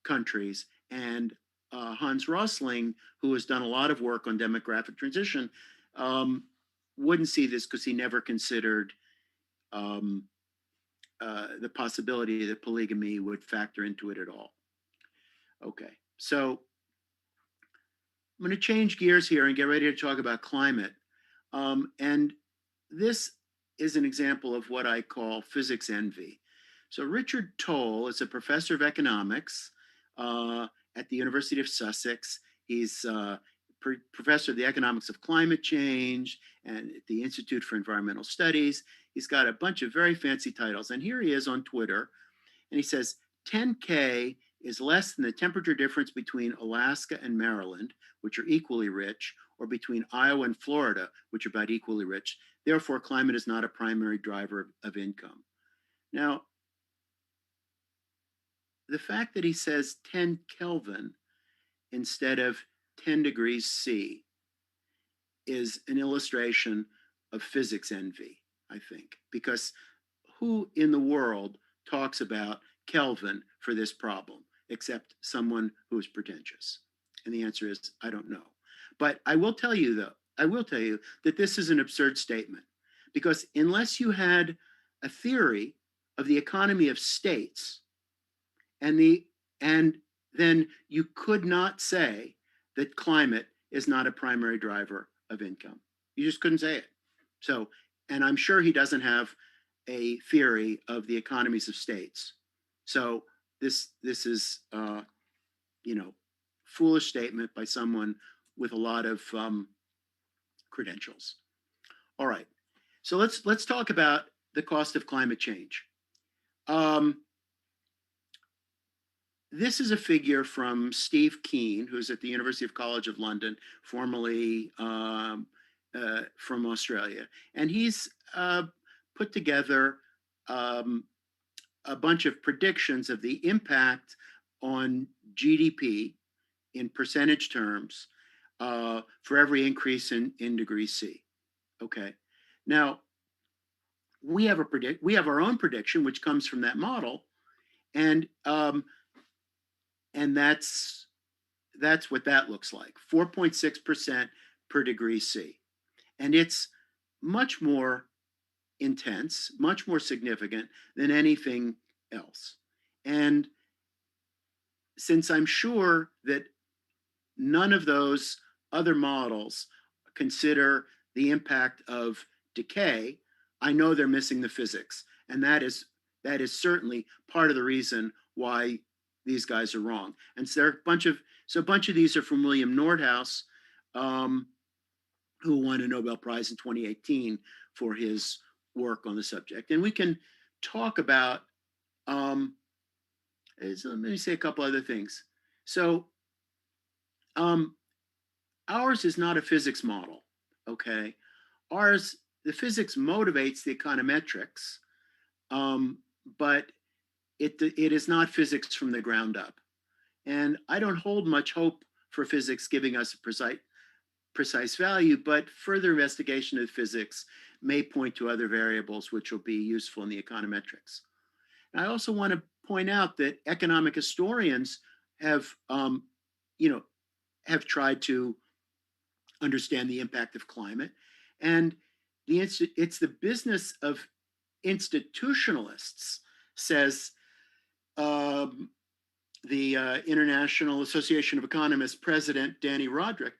C: countries. And Hans Rosling, who has done a lot of work on demographic transition, wouldn't see this because he never considered the possibility that polygamy would factor into it at all. Okay, so I'm going to change gears here and get ready to talk about climate. And this is an example of what I call physics envy. So Richard Toll is a professor of economics at the University of Sussex. He's professor of the economics of climate change and at the Institute for Environmental Studies. He's got a bunch of very fancy titles. And here he is on Twitter. And he says, 10K is less than the temperature difference between Alaska and Maryland, which are equally rich, or between Iowa and Florida, which are about equally rich. Therefore, climate is not a primary driver of income. Now, the fact that he says 10 Kelvin instead of 10 degrees C is an illustration of physics envy, I think, because who in the world talks about Kelvin for this problem except someone who is pretentious? And the answer is, I don't know. But I will tell you, though, that this is an absurd statement, because unless you had a theory of the economy of states, and then you could not say that climate is not a primary driver of income. You just couldn't say it. So, and I'm sure he doesn't have a theory of the economies of states. So this is foolish statement by someone with a lot of credentials. All right, so let's talk about the cost of climate change. This is a figure from Steve Keen, who's at the University College of London, formerly from Australia. And he's put together a bunch of predictions of the impact on GDP in percentage terms for every increase in degree C. Okay. Now, we have our own prediction, which comes from that model. And that's what that looks like, 4.6% per degree C. And it's much more intense, much more significant than anything else. And since I'm sure that none of those other models consider the impact of decay, I know they're missing the physics. And that is certainly part of the reason why these guys are wrong. And so there are a bunch of these are from William Nordhaus, who won a Nobel Prize in 2018 for his work on the subject. And we can talk about, let me say a couple other things. So ours is not a physics model, okay? The physics motivates the econometrics, but it is not physics from the ground up. And I don't hold much hope for physics giving us a precise value, but further investigation of physics may point to other variables which will be useful in the econometrics. And I also want to point out that economic historians have tried to understand the impact of climate. And it's the business of institutionalists, says the International Association of Economists president, Danny Roderick,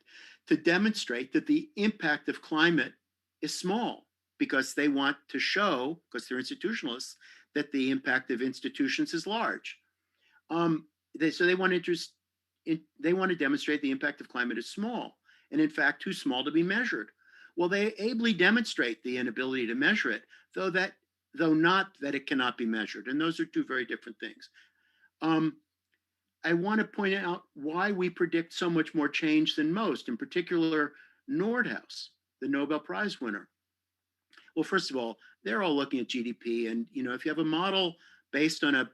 C: to demonstrate that the impact of climate is small, because they want to show, because they're institutionalists, that the impact of institutions is large. They want to demonstrate the impact of climate is small, and in fact, too small to be measured. Well, they ably demonstrate the inability to measure it, though not that it cannot be measured. And those are two very different things. I want to point out why we predict so much more change than most, in particular Nordhaus. the Nobel Prize winner? Well, first of all, they're all looking at GDP. And, if you have a model based on a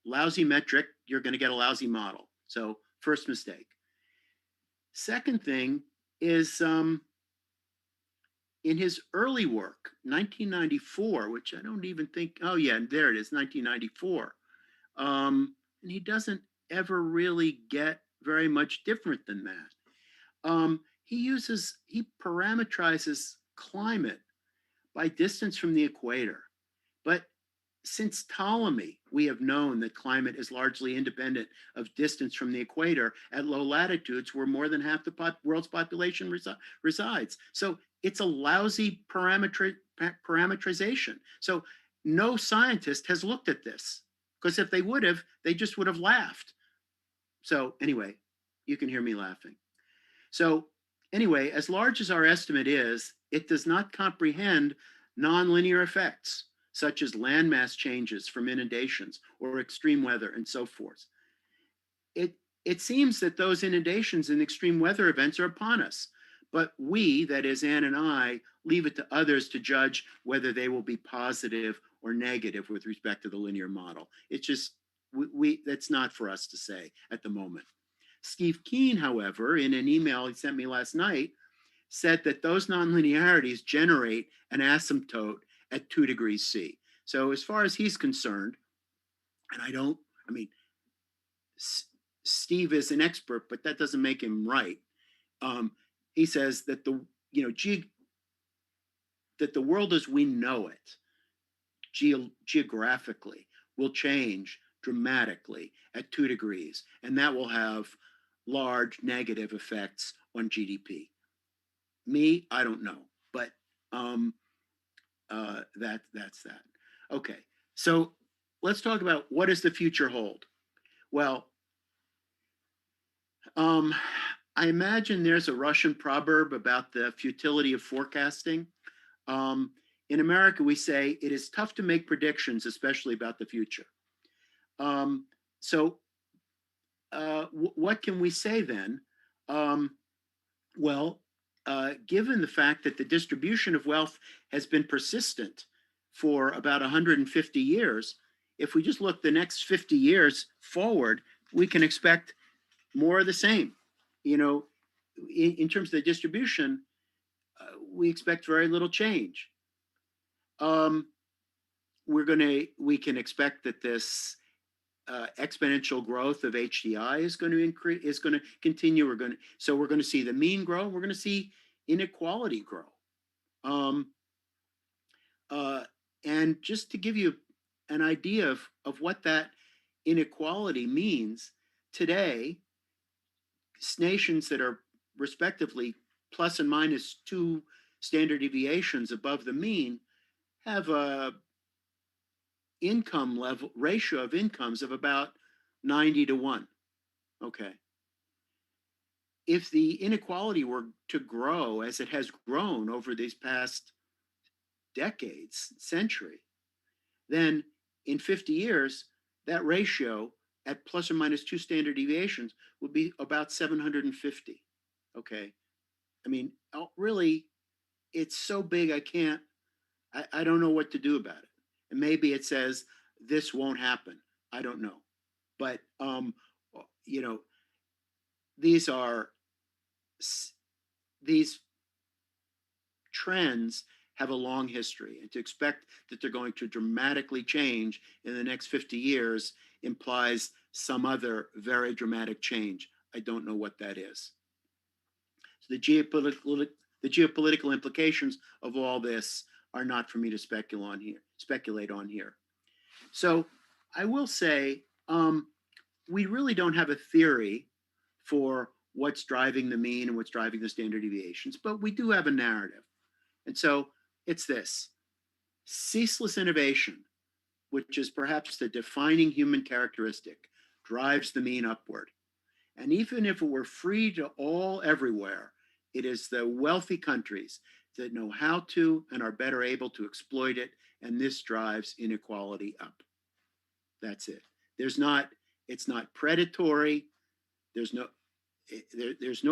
C: lousy metric, you're going to get a lousy model. So first mistake. Second thing is in his early work, 1994, which I don't even think, oh yeah, there it is, 1994. And he doesn't ever really get very much different than that. He parameterizes climate by distance from the equator. But since Ptolemy, we have known that climate is largely independent of distance from the equator at low latitudes where more than half the world's population resides. So it's a lousy parameterization. So no scientist has looked at this, because if they would have, they just would have laughed. So anyway, you can hear me laughing. So anyway, as large as our estimate is, it does not comprehend nonlinear effects, such as landmass changes from inundations or extreme weather and so forth. It seems that those inundations and extreme weather events are upon us, but we, that is Ann and I, leave it to others to judge whether they will be positive or negative with respect to the linear model. It's just, that's not for us to say at the moment. Steve Keen, however, in an email he sent me last night, said that those nonlinearities generate an asymptote at 2 degrees C. So as far as he's concerned, and Steve is an expert, but that doesn't make him right. He says that the world as we know it, geographically, will change dramatically at 2 degrees, and that will have large negative effects on GDP. Me, I don't know, but that's that. Okay, so let's talk about what does the future hold. Well, I imagine there's a Russian proverb about the futility of forecasting. In America, we say it is tough to make predictions, especially about the future. What can we say then? Given the fact that the distribution of wealth has been persistent for about 150 years, if we just look the next 50 years forward, we can expect more of the same. In terms of the distribution, we expect very little change. We can expect that this exponential growth of HDI is going to continue. We're going to see the mean grow. We're going to see inequality grow. And just to give you an idea of what that inequality means, today, nations that are respectively plus and minus 2 standard deviations above the mean have a income level ratio of incomes of about 90-1. Okay. If the inequality were to grow as it has grown over these past decades, century, then in 50 years, that ratio at plus or minus 2 standard deviations would be about 750. Okay. I mean, really, it's so big, I don't know what to do about it. And maybe it says this won't happen. I don't know. But, these trends have a long history, and to expect that they're going to dramatically change in the next 50 years implies some other very dramatic change. I don't know what that is. So the geopolitical implications of all this are not for me to speculate on here. So I will say, we really don't have a theory for what's driving the mean and what's driving the standard deviations, but we do have a narrative. And so it's this: ceaseless innovation, which is perhaps the defining human characteristic, drives the mean upward. And even if it were free to all everywhere, it is the wealthy countries that know how to and are better able to exploit it, and this drives inequality up. That's it. It's not predatory. There's no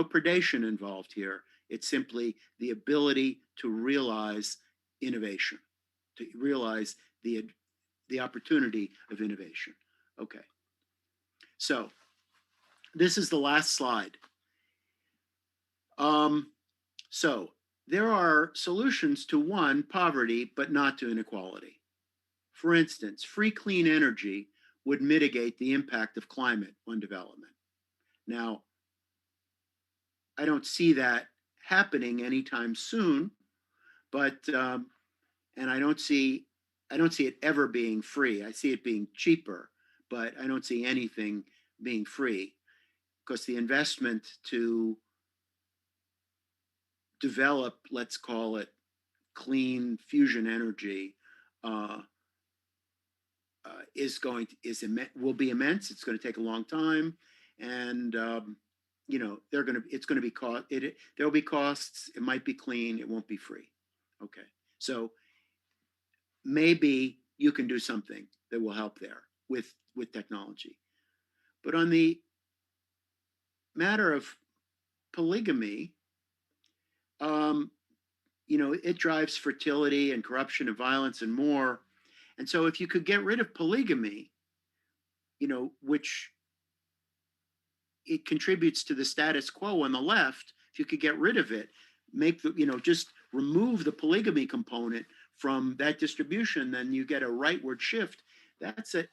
C: predation involved here. It's simply the ability to realize innovation, to realize the opportunity of innovation. Okay. So this is the last slide. So there are solutions to, one, poverty, but not to inequality. For instance, free clean energy would mitigate the impact of climate on development. Now, I don't see that happening anytime soon, but and I don't see it ever being free. I see it being cheaper, but I don't see anything being free, because the investment to develop, let's call it, clean fusion energy will be immense. It's going to take a long time, and you know, there will be costs. It might be clean. It won't be free. Okay, so maybe you can do something that will help there with technology. But on the matter of polygamy, you know, it drives fertility and corruption and violence and more. And so if you could get rid of polygamy, you know, which it contributes to the status quo on the left, if you could get rid of it, just remove the polygamy component from that distribution, then you get a rightward shift.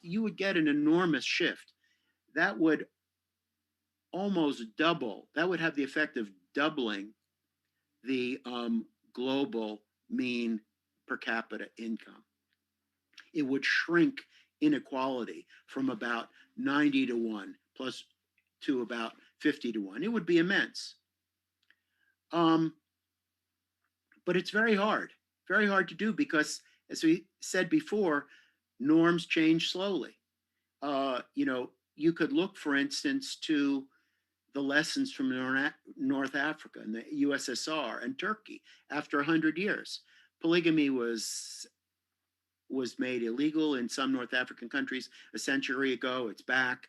C: You would get an enormous shift. That would almost double, that would have the effect of doubling the global mean per capita income. It would shrink inequality from about 90 to 1 plus to about 50 to 1. It would be immense. But it's very hard to do, because, as we said before, norms change slowly. You know, you could look, for instance, to the lessons from North Africa and the USSR and Turkey after 100 years. Polygamy was made illegal in some North African countries a century ago. It's back.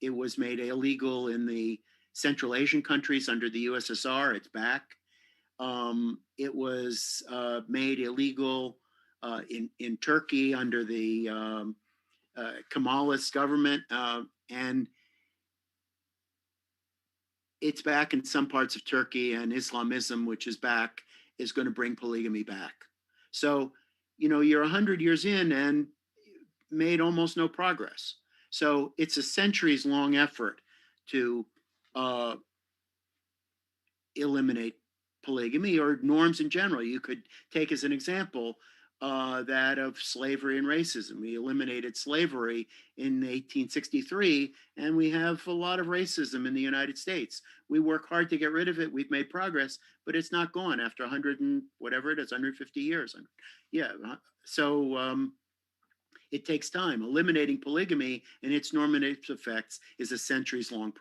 C: It was made illegal in the Central Asian countries under the USSR. It's back. It was made illegal in Turkey under the Kemalist government, and it's back in some parts of Turkey, and Islamism, which is back, is going to bring polygamy back. So, you know, you're 100 years in and made almost no progress. So it's a centuries-long effort to eliminate polygamy, or norms in general. You could take as an example that of slavery and racism. We eliminated slavery in 1863, and we have a lot of racism in the United States. We work hard to get rid of it. We've made progress, but it's not gone after 100 and whatever it is, 150 years. Yeah, so it takes time. Eliminating polygamy and its normative effects is a centuries-long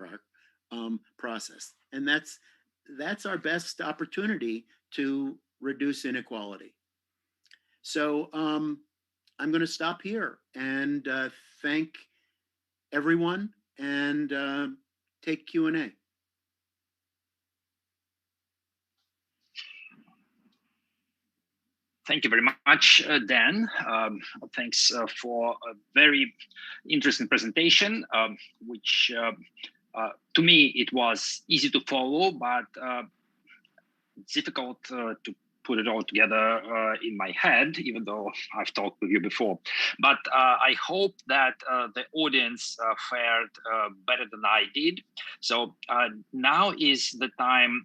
C: process, and that's our best opportunity to reduce inequality. So I'm going to stop here and thank everyone, and take Q&A.
B: Thank you very much, Dan. Thanks for a very interesting presentation, which to me, it was easy to follow, but difficult to put it all together in my head, even though I've talked with you before. But I hope that the audience fared better than I did. So now is the time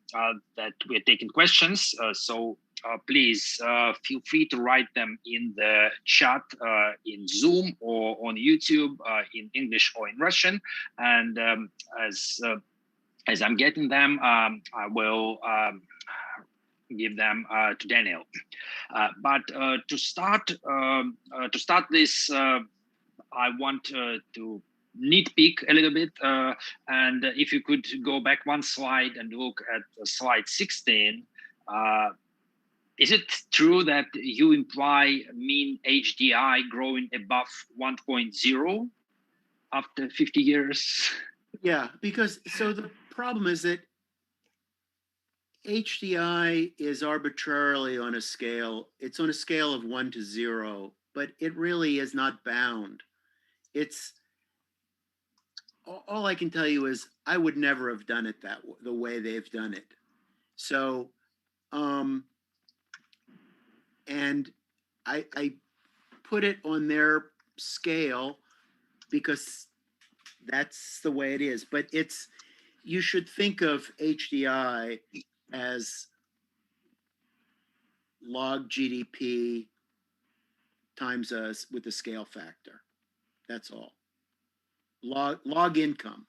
B: that we're taking questions. So please feel free to write them in the chat in Zoom or on YouTube in English or in Russian. And as I'm getting them, I will give them to Daniel. But to start this, I want to nitpick a little bit. And if you could go back one slide and look at slide 16, is it true that you imply mean HDI growing above 1.0 after 50 years?
C: Yeah, because so the problem is that HDI is arbitrarily on a scale. It's on a scale of 1 to 0, but it really is not bound. It's all I can tell you is I would never have done it the way they've done it. So, and I put it on their scale because that's the way it is. But you should think of HDI as log GDP times with the scale factor. That's all. Log income.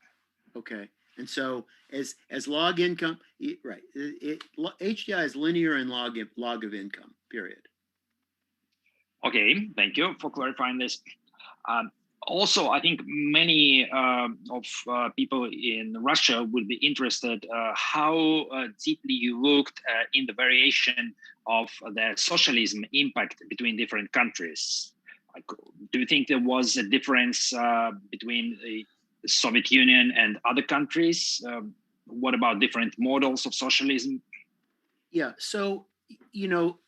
C: Okay. And so as log income, right, HDI is linear and log of income, period.
B: Okay, thank you for clarifying this. Also, I think many of people in Russia would be interested how deeply you looked in the variation of the socialism impact between different countries. Like, do you think there was a difference between the Soviet Union and other countries? What about different models of socialism?
C: Yeah, so, you know,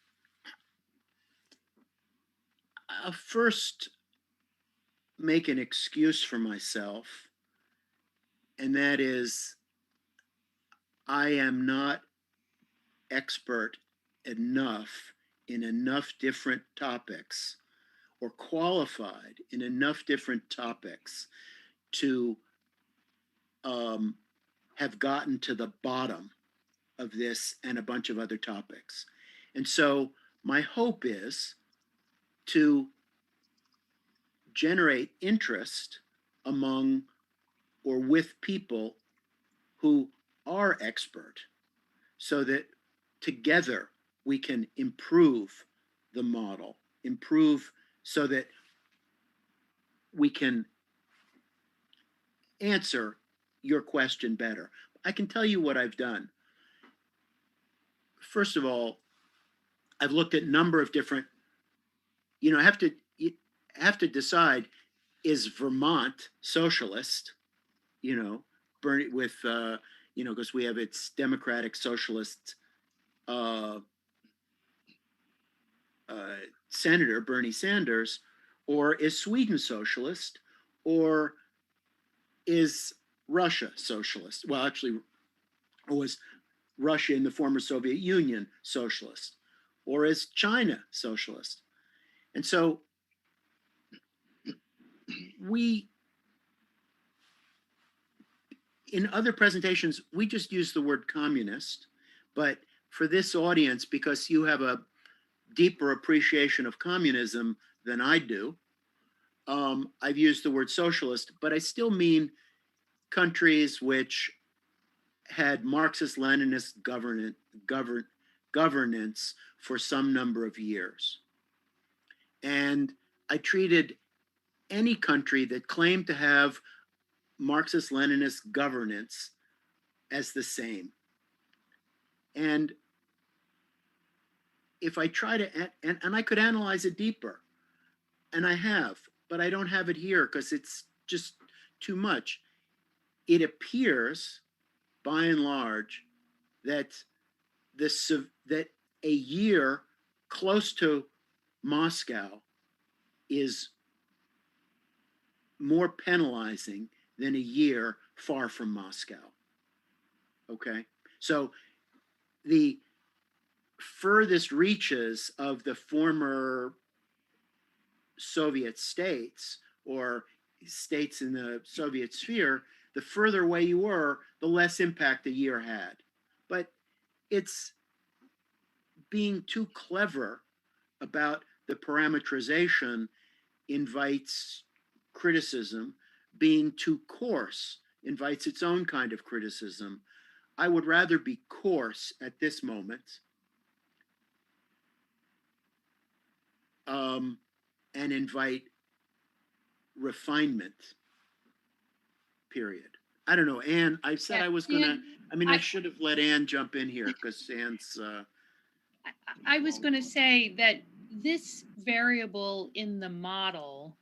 C: I'll first make an excuse for myself, and that is I am not expert enough in enough different topics or qualified in enough different topics to have gotten to the bottom of this and a bunch of other topics. And so my hope is to generate interest among or with people who are expert so that together we can improve the model, improve so that we can answer your question better. I can tell you what I've done. First of all, I've looked at a number of different, I have to decide, is Vermont socialist, Bernie with, because we have its Democratic Socialist Senator Bernie Sanders, or is Sweden socialist, or is Russia socialist? Well, actually, was Russia in the former Soviet Union socialist, or is China socialist? And so in other presentations, we just use the word communist, but for this audience, because you have a deeper appreciation of communism than I do, I've used the word socialist, but I still mean countries which had Marxist-Leninist governance for some number of years. And I treated any country that claimed to have Marxist-Leninist governance as the same. And if I try to, and I could analyze it deeper, and I have, but I don't have it here because it's just too much. It appears, by and large, that that a year close to Moscow is more penalizing than a year far from Moscow. Okay, so the furthest reaches of the former Soviet states or states in the Soviet sphere, the further away you were, the less impact a year had. But it's being too clever about the parameterization invites criticism. Being too coarse invites its own kind of criticism. I would rather be coarse at this moment and invite refinement, period. I don't know, Ann, I said I was gonna, I should have let Ann jump in here because Ann's...
D: I was gonna say that this variable in the model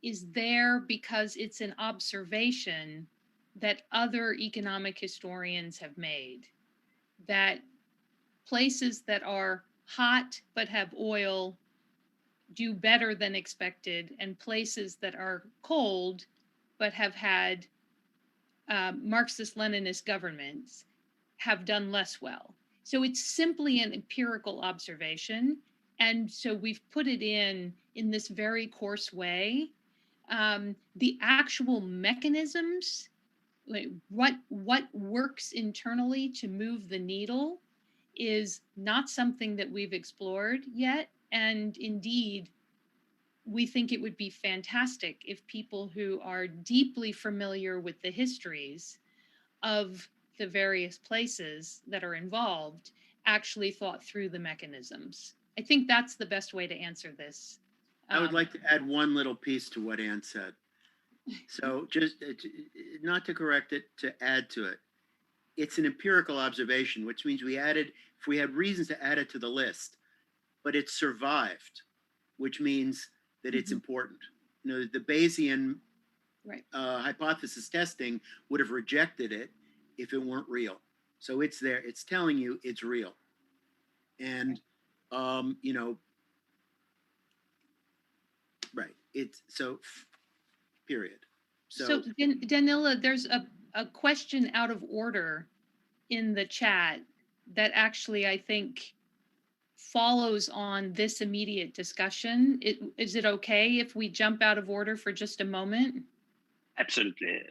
D: is there because it's an observation that other economic historians have made. that places that are hot but have oil do better than expected, and places that are cold but have had Marxist-Leninist governments have done less well. So it's simply an empirical observation. And so we've put it in this very coarse way. The actual mechanisms, like what works internally to move the needle, is not something that we've explored yet. And indeed, we think it would be fantastic if people who are deeply familiar with the histories of the various places that are involved actually thought through the mechanisms. I think that's the best way to answer this.
C: I would like to add one little piece to what Ann said. So just not to correct it, to add to it. It's an empirical observation, which means if we had reasons to add it to the list, but it survived, which means that it's important. You know, the Bayesian hypothesis testing would have rejected it if it weren't real. So it's there. It's telling you it's real. And, you know, right. It's so, period.
D: So Danila, there's a question out of order in the chat that actually, I think, follows on this immediate discussion. Is it okay if we jump out of order for just a moment?
B: Absolutely.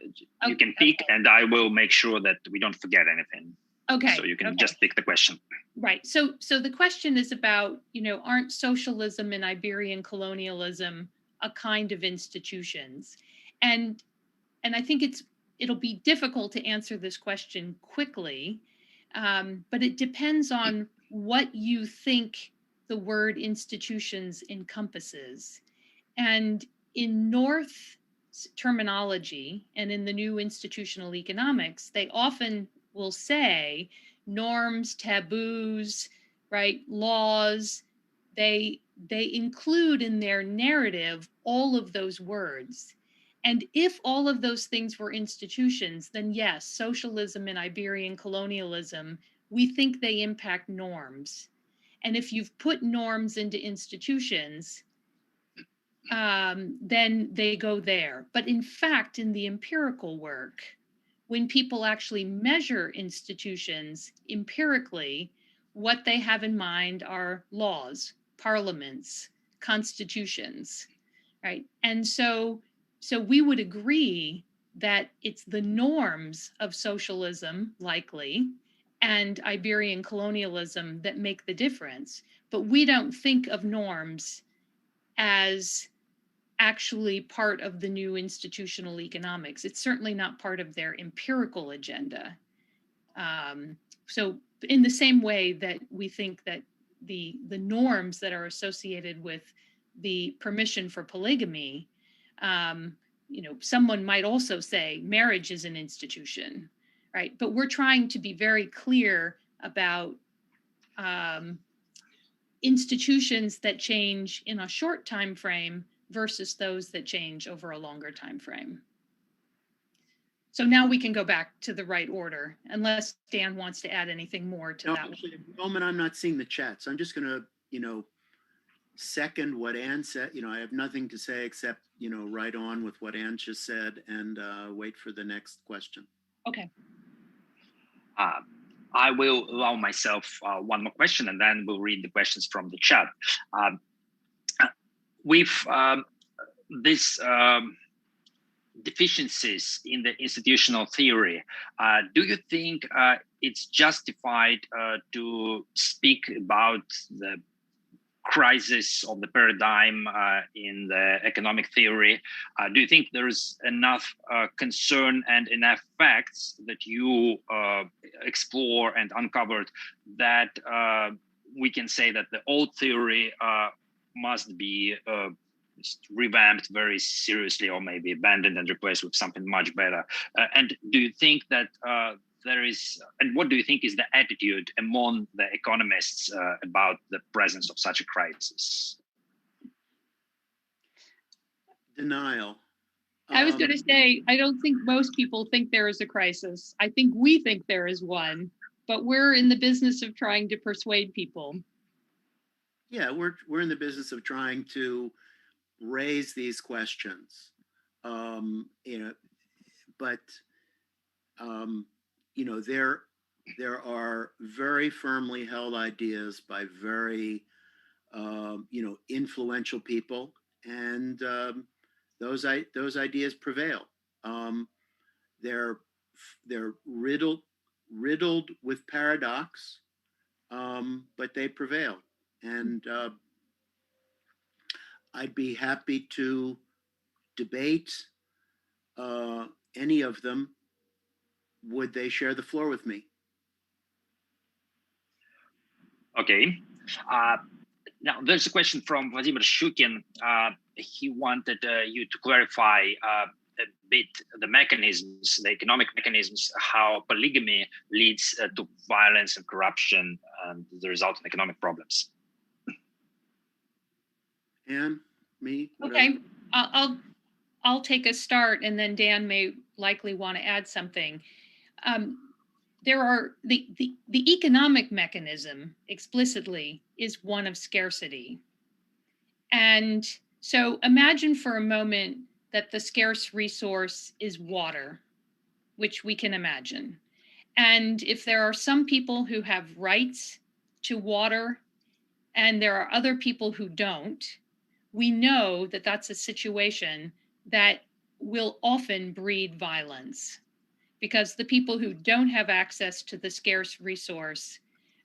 B: You can pick, and I will make sure that we don't forget anything.
D: Okay.
B: So you can just pick the question.
D: Right. So the question is about, you know, aren't socialism and Iberian colonialism a kind of institutions? And I think it'll be difficult to answer this question quickly, but it depends on what you think the word institutions encompasses. And in North terminology and in the new institutional economics, they often will say norms, taboos, right, laws. They include in their narrative all of those words. And if all of those things were institutions, then yes, socialism and Iberian colonialism, we think they impact norms. And if you've put norms into institutions, then they go there. But in fact, in the empirical work, when people actually measure institutions empirically, what they have in mind are laws, parliaments, constitutions, right? And so we would agree that it's the norms of socialism, likely, and Iberian colonialism that make the difference. But we don't think of norms as actually part of the new institutional economics. It's certainly not part of their empirical agenda. So in the same way that we think that the norms that are associated with the permission for polygamy, you know, someone might also say marriage is an institution, right? But we're trying to be very clear about institutions that change in a short time frame versus those that change over a longer time frame. So now we can go back to the right order, unless Dan wants to add anything more to that.
C: Actually, at the moment, I'm not seeing the chat, so I'm just going to, you know, second what Ann said. You know, I have nothing to say except, you know, right on with what Ann just said, and wait for the next question.
D: Okay.
B: I will allow myself one more question, and then we'll read the questions from the chat. With these deficiencies in the institutional theory, do you think it's justified to speak about the crisis of the paradigm in the economic theory? Do you think there's enough concern and enough facts that you explore and uncovered that we can say that the old theory must be revamped very seriously, or maybe abandoned and replaced with something much better? And do you think that there is, and what do you think is the attitude among the economists about the presence of such a crisis?
C: Denial.
D: I was going to say, I don't think most people think there is a crisis. I think we think there is one. but we're in the business of trying to persuade people.
C: Yeah, we're in the business of trying to raise these questions, but there are very firmly held ideas by very influential people, and those ideas prevail. They're riddled with paradox, but they prevail. And I'd be happy to debate any of them. Would they share the floor with me?
E: Okay. Now, there's a question from Vladimir Shukin. He wanted you to clarify a bit the mechanisms, the economic mechanisms, how polygamy leads to violence and corruption and the result in economic problems.
C: Ann, me?
D: Okay, I'll take a start, and then Dan may likely want to add something. There are the economic mechanism explicitly is one of scarcity. And so imagine for a moment that the scarce resource is water, which we can imagine. And if there are some people who have rights to water and there are other people who don't, we know that that's a situation that will often breed violence, because the people who don't have access to the scarce resource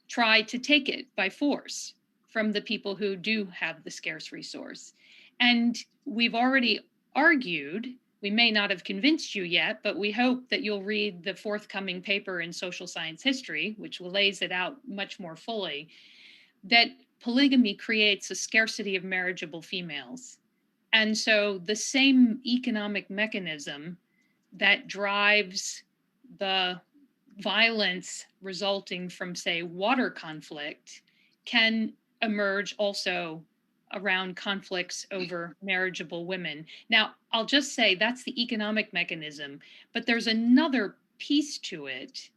D: try to take it by force from the people who do have the scarce resource. And we've already argued, we may not have convinced you yet, but we hope that you'll read the forthcoming paper in Social Science History, which lays it out much more fully, that polygamy creates a scarcity of marriageable females. And so the same economic mechanism that drives the violence resulting from, say, water conflict can emerge also around conflicts over marriageable women. Now, I'll just say that's the economic mechanism, but there's another piece to it,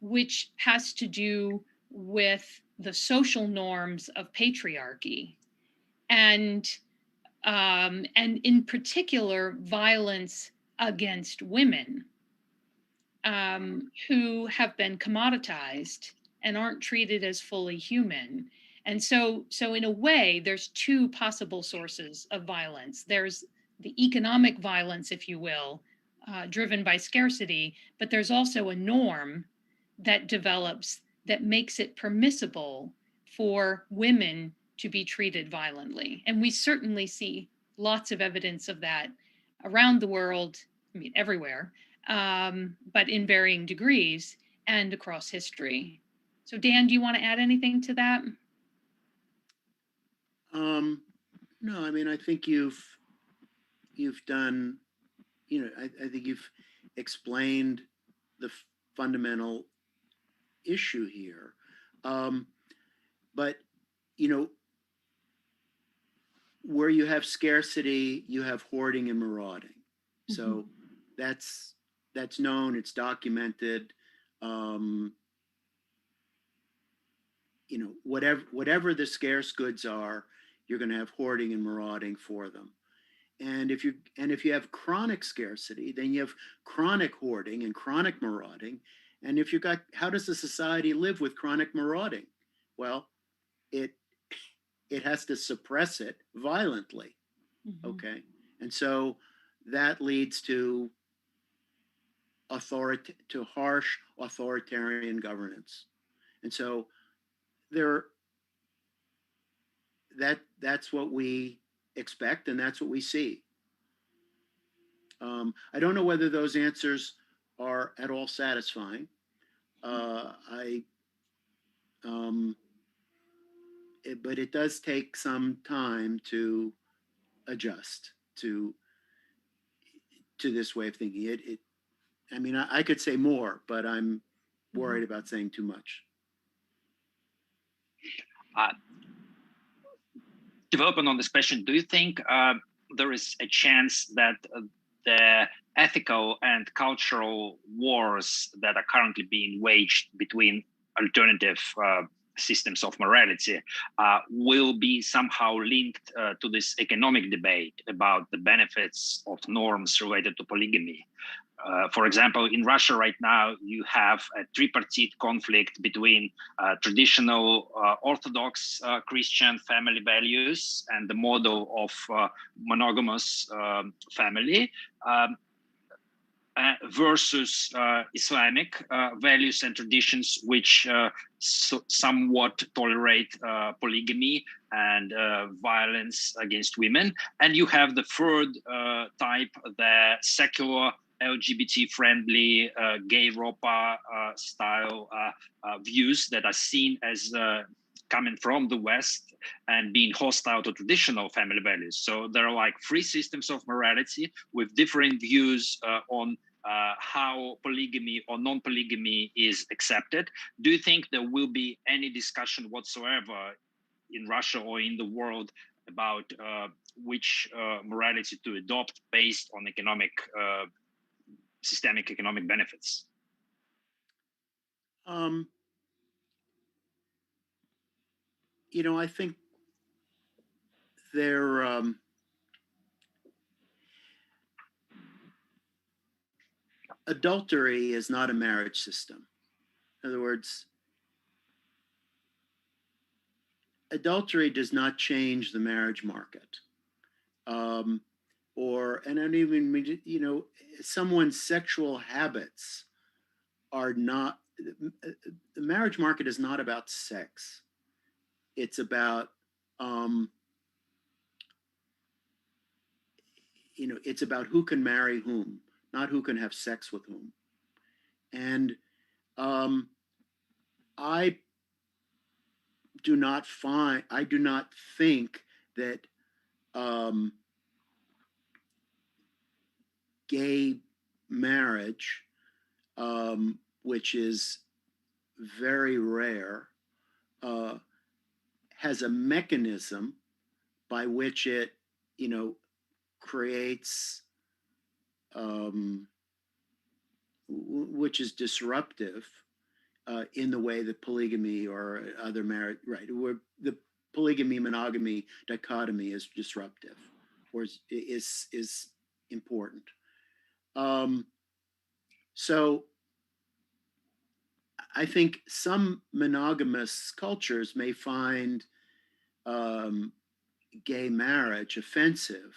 D: which has to do with the social norms of patriarchy, and in particular, violence against women who have been commoditized and aren't treated as fully human. And so in a way, there's two possible sources of violence. There's the economic violence, if you will, driven by scarcity, but there's also a norm that develops that makes it permissible for women to be treated violently. And we certainly see lots of evidence of that around the world, I mean, everywhere, but in varying degrees and across history. So Dan, do you want to add anything to that?
C: No, I mean, I think you've done, I think you've explained the fundamental issue here. But, where you have scarcity, you have hoarding and marauding. Mm-hmm. So that's known, it's documented. Whatever the scarce goods are, you're going to have hoarding and marauding for them. And if you have chronic scarcity, then you have chronic hoarding and chronic marauding. And if you got, how does a society live with chronic marauding? Well, it has to suppress it violently. Mm-hmm. Okay. And so that leads to harsh authoritarian governance. And so that's what we expect, and that's what we see. I don't know whether those answers are at all satisfying. But it does take some time to adjust to this way of thinking. I mean, I could say more, but I'm worried about saying too much.
E: Developing on this question, do you think there is a chance that the ethical and cultural wars that are currently being waged between alternative systems of morality will be somehow linked to this economic debate about the benefits of norms related to polygamy. For example, in Russia right now, you have a tripartite conflict between traditional Orthodox Christian family values and the model of monogamous family versus Islamic values and traditions, which somewhat tolerate polygamy and violence against women. And you have the third type, the secular LGBT-friendly gay Europa style views that are seen as coming from the West and being hostile to traditional family values. So there are like three systems of morality with different views on how polygamy or non-polygamy is accepted. Do you think there will be any discussion whatsoever in Russia or in the world about which morality to adopt based on economic systemic economic benefits?
C: You know, I think there adultery is not a marriage system. In other words, adultery does not change the marriage market. And I don't even, you know, someone's sexual habits are not, the marriage market is not about sex. It's about, you know, it's about who can marry whom, not who can have sex with whom. And I do not think that gay marriage, which is very rare, has a mechanism by which it, you know, creates, which is disruptive in the way that polygamy or other marriage, right, where the polygamy monogamy dichotomy is disruptive or is important. So I think some monogamous cultures may find gay marriage offensive,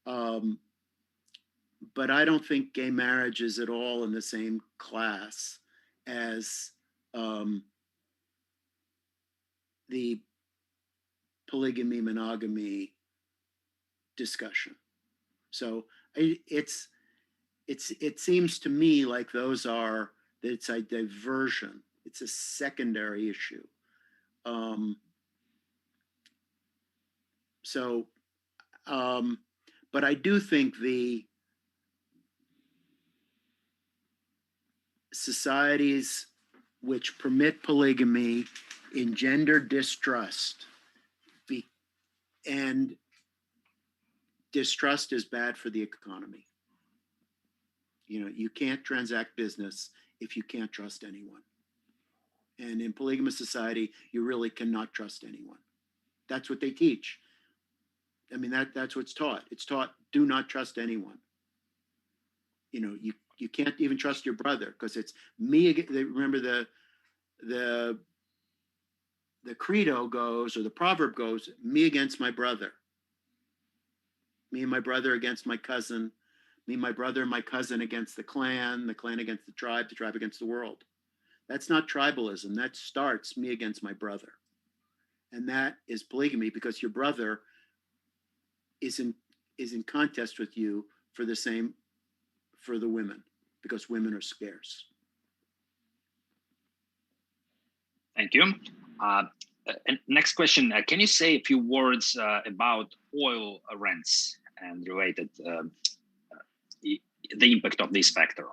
C: but I don't think gay marriage is at all in the same class as the polygamy monogamy discussion. So it seems to me like those are, that it's a diversion. It's a secondary issue. But I do think the societies which permit polygamy engender distrust, and distrust is bad for the economy. You know, you can't transact business if you can't trust anyone. And in polygamous society, you really cannot trust anyone. That's what they teach. I mean, that's what's taught. It's taught, do not trust anyone. You know, you can't even trust your brother because it's me. Remember the credo goes, or the proverb goes, me against my brother. Me and my brother against my cousin. Me, my brother, and my cousin against the clan against the tribe against the world. That's not tribalism. That starts me against my brother. And that is polygamy, because your brother is in contest with you for the women, because women are scarce.
E: Thank you. Next question. Can you say a few words about oil rents and related the impact of this factor?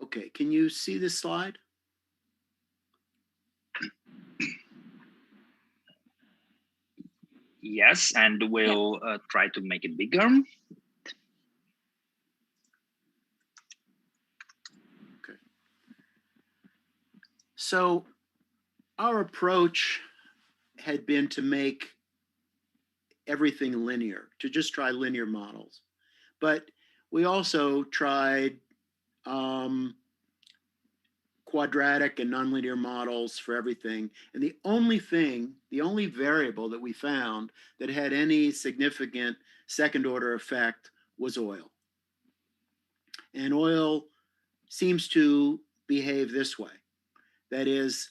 C: Okay, can you see this slide?
E: Yes, and we'll try to make it bigger.
C: So our approach had been to make everything linear, to just try linear models. But we also tried quadratic and nonlinear models for everything. And the only variable that we found that had any significant second order effect was oil. And oil seems to behave this way. That is,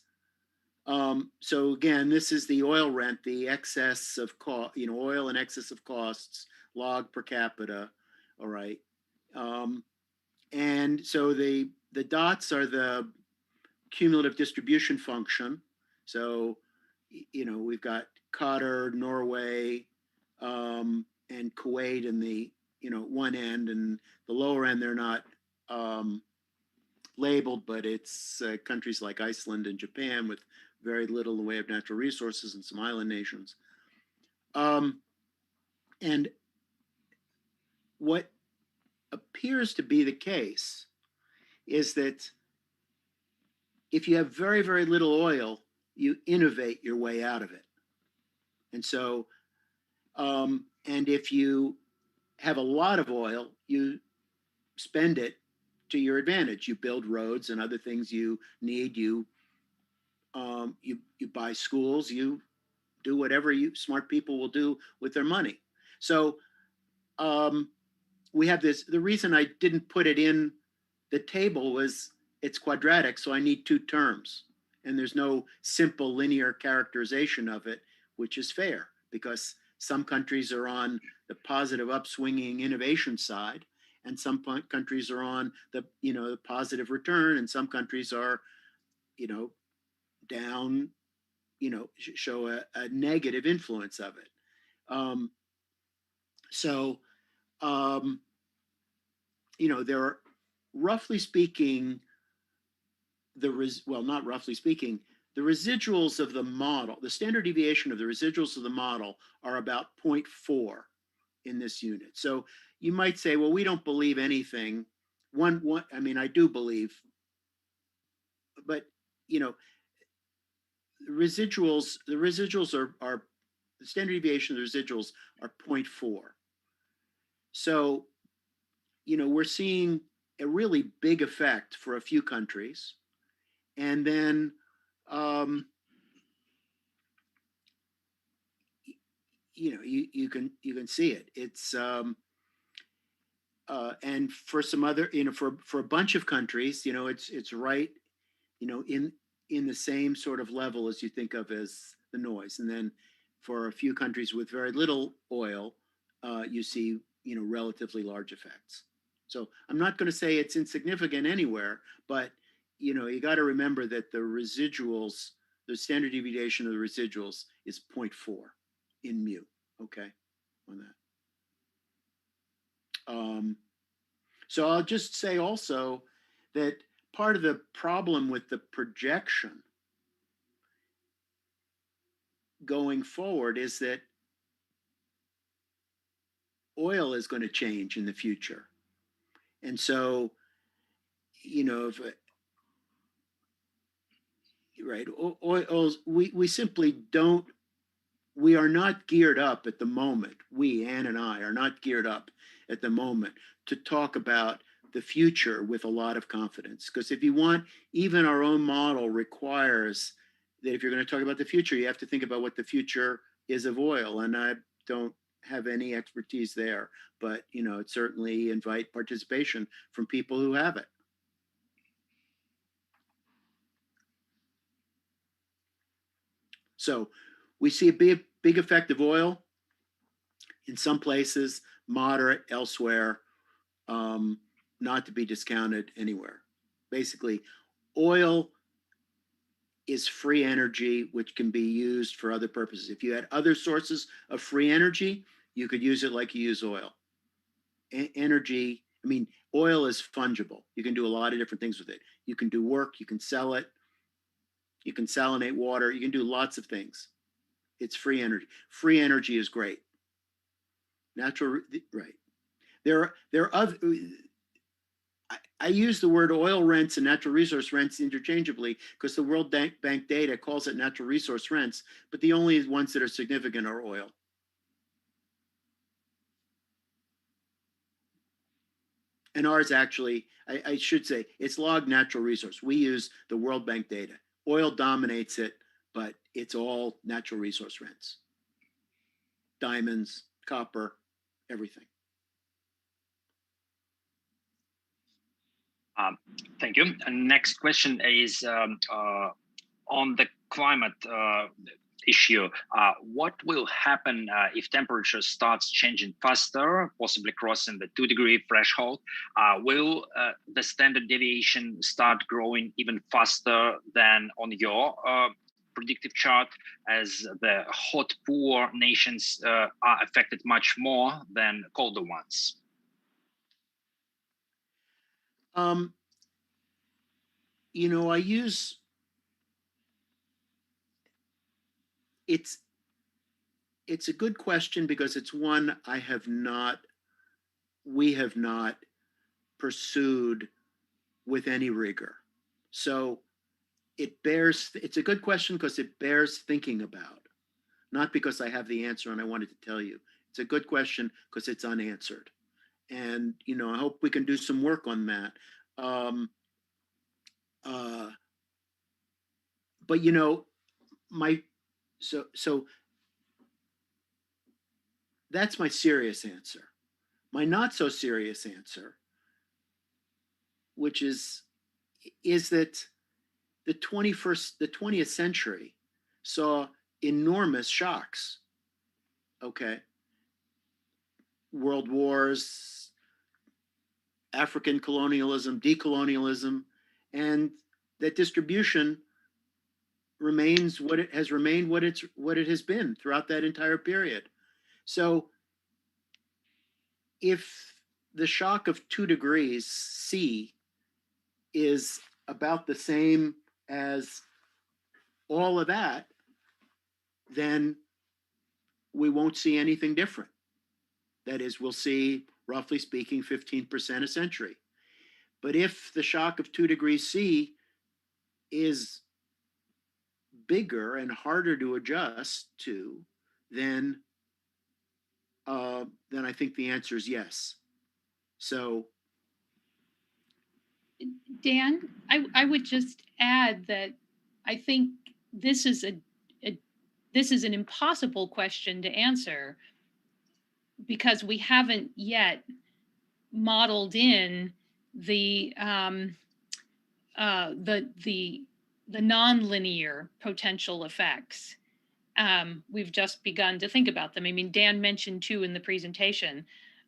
C: so again, this is the oil rent, the excess of cost, oil and excess of costs, log per capita, all right. And so the dots are the cumulative distribution function. So, we've got Qatar, Norway, and Kuwait in the, one end, and the lower end, they're not labeled, but it's countries like Iceland and Japan with very little in the way of natural resources and some island nations. And what appears to be the case is that if you have very, very little oil, you innovate your way out of it. And so, and if you have a lot of oil, you spend it to your advantage. You build roads and other things you need. You buy schools. You do whatever smart people will do with their money. So we have this. The reason I didn't put it in the table was it's quadratic, so I need two terms. And there's no simple linear characterization of it, which is fair, because some countries are on the positive upswinging innovation side, and some countries are on the the positive return, and some countries are down, show a negative influence of it. There are, roughly speaking, not roughly speaking, the residuals of the model, the standard deviation of the residuals of the model are about 0.4 in this unit. So you might say, well, we don't believe anything. I do believe, but the residuals are the standard deviation of the residuals are 0.4. So, we're seeing a really big effect for a few countries. And then, you can see it. It's and for some other, for a bunch of countries, it's right, in the same sort of level as you think of as the noise. And then for a few countries with very little oil, you see, relatively large effects. So I'm not going to say it's insignificant anywhere, but you got to remember that the residuals, the standard deviation of the residuals is 0.4 in mu. Okay, on that. So I'll just say also that part of the problem with the projection going forward is that oil is going to change in the future. And so, we simply don't, we are not geared up at the moment. We, Ann and I, are not geared up at the moment to talk about the future with a lot of confidence. Because if you want, even our own model requires that if you're going to talk about the future, you have to think about what the future is of oil. And I don't have any expertise there, but it certainly invite participation from people who have it. So we see a big effect of oil in some places, moderate elsewhere, not to be discounted anywhere. Basically, oil is free energy, which can be used for other purposes. If you had other sources of free energy, you could use it like you use oil. Oil is fungible. You can do a lot of different things with it. You can do work, you can sell it, you can salinate water, you can do lots of things. It's free energy. Free energy is great. Natural, right. There are other, I use the word oil rents and natural resource rents interchangeably because the World Bank data calls it natural resource rents, but the only ones that are significant are oil. And ours actually, I should say, it's logged natural resource. We use the World Bank data. Oil dominates it, but it's all natural resource rents. Diamonds, copper, everything.
E: Thank you. And next question is on the climate issue. What will happen if temperature starts changing faster, possibly crossing the 2-degree threshold? Will the standard deviation start growing even faster than on your predictive chart, as the hot, poor nations are affected much more than colder ones?
C: You know, I use, it's a good question because it's one we have not pursued with any rigor. So it's a good question because it bears thinking about, not because I have the answer and I wanted to tell you. It's a good question because it's unanswered. And, you know, I hope we can do some work on that. But, you know, so that's my serious answer. My not so serious answer, which is that the 20th century saw enormous shocks. Okay. World wars, African colonialism, decolonialism, and that distribution remains what it has been throughout that entire period. So if the shock of 2 degrees C is about the same as all of that, then we won't see anything different. That is, we'll see, roughly speaking, 15% a century. But if the shock of 2 degrees C is bigger and harder to adjust to, then I think the answer is yes. So,
D: Dan, I would just add that I think this is an impossible question to answer because we haven't yet modeled in the nonlinear potential effects. We've just begun to think about them. I mean, Dan mentioned too in the presentation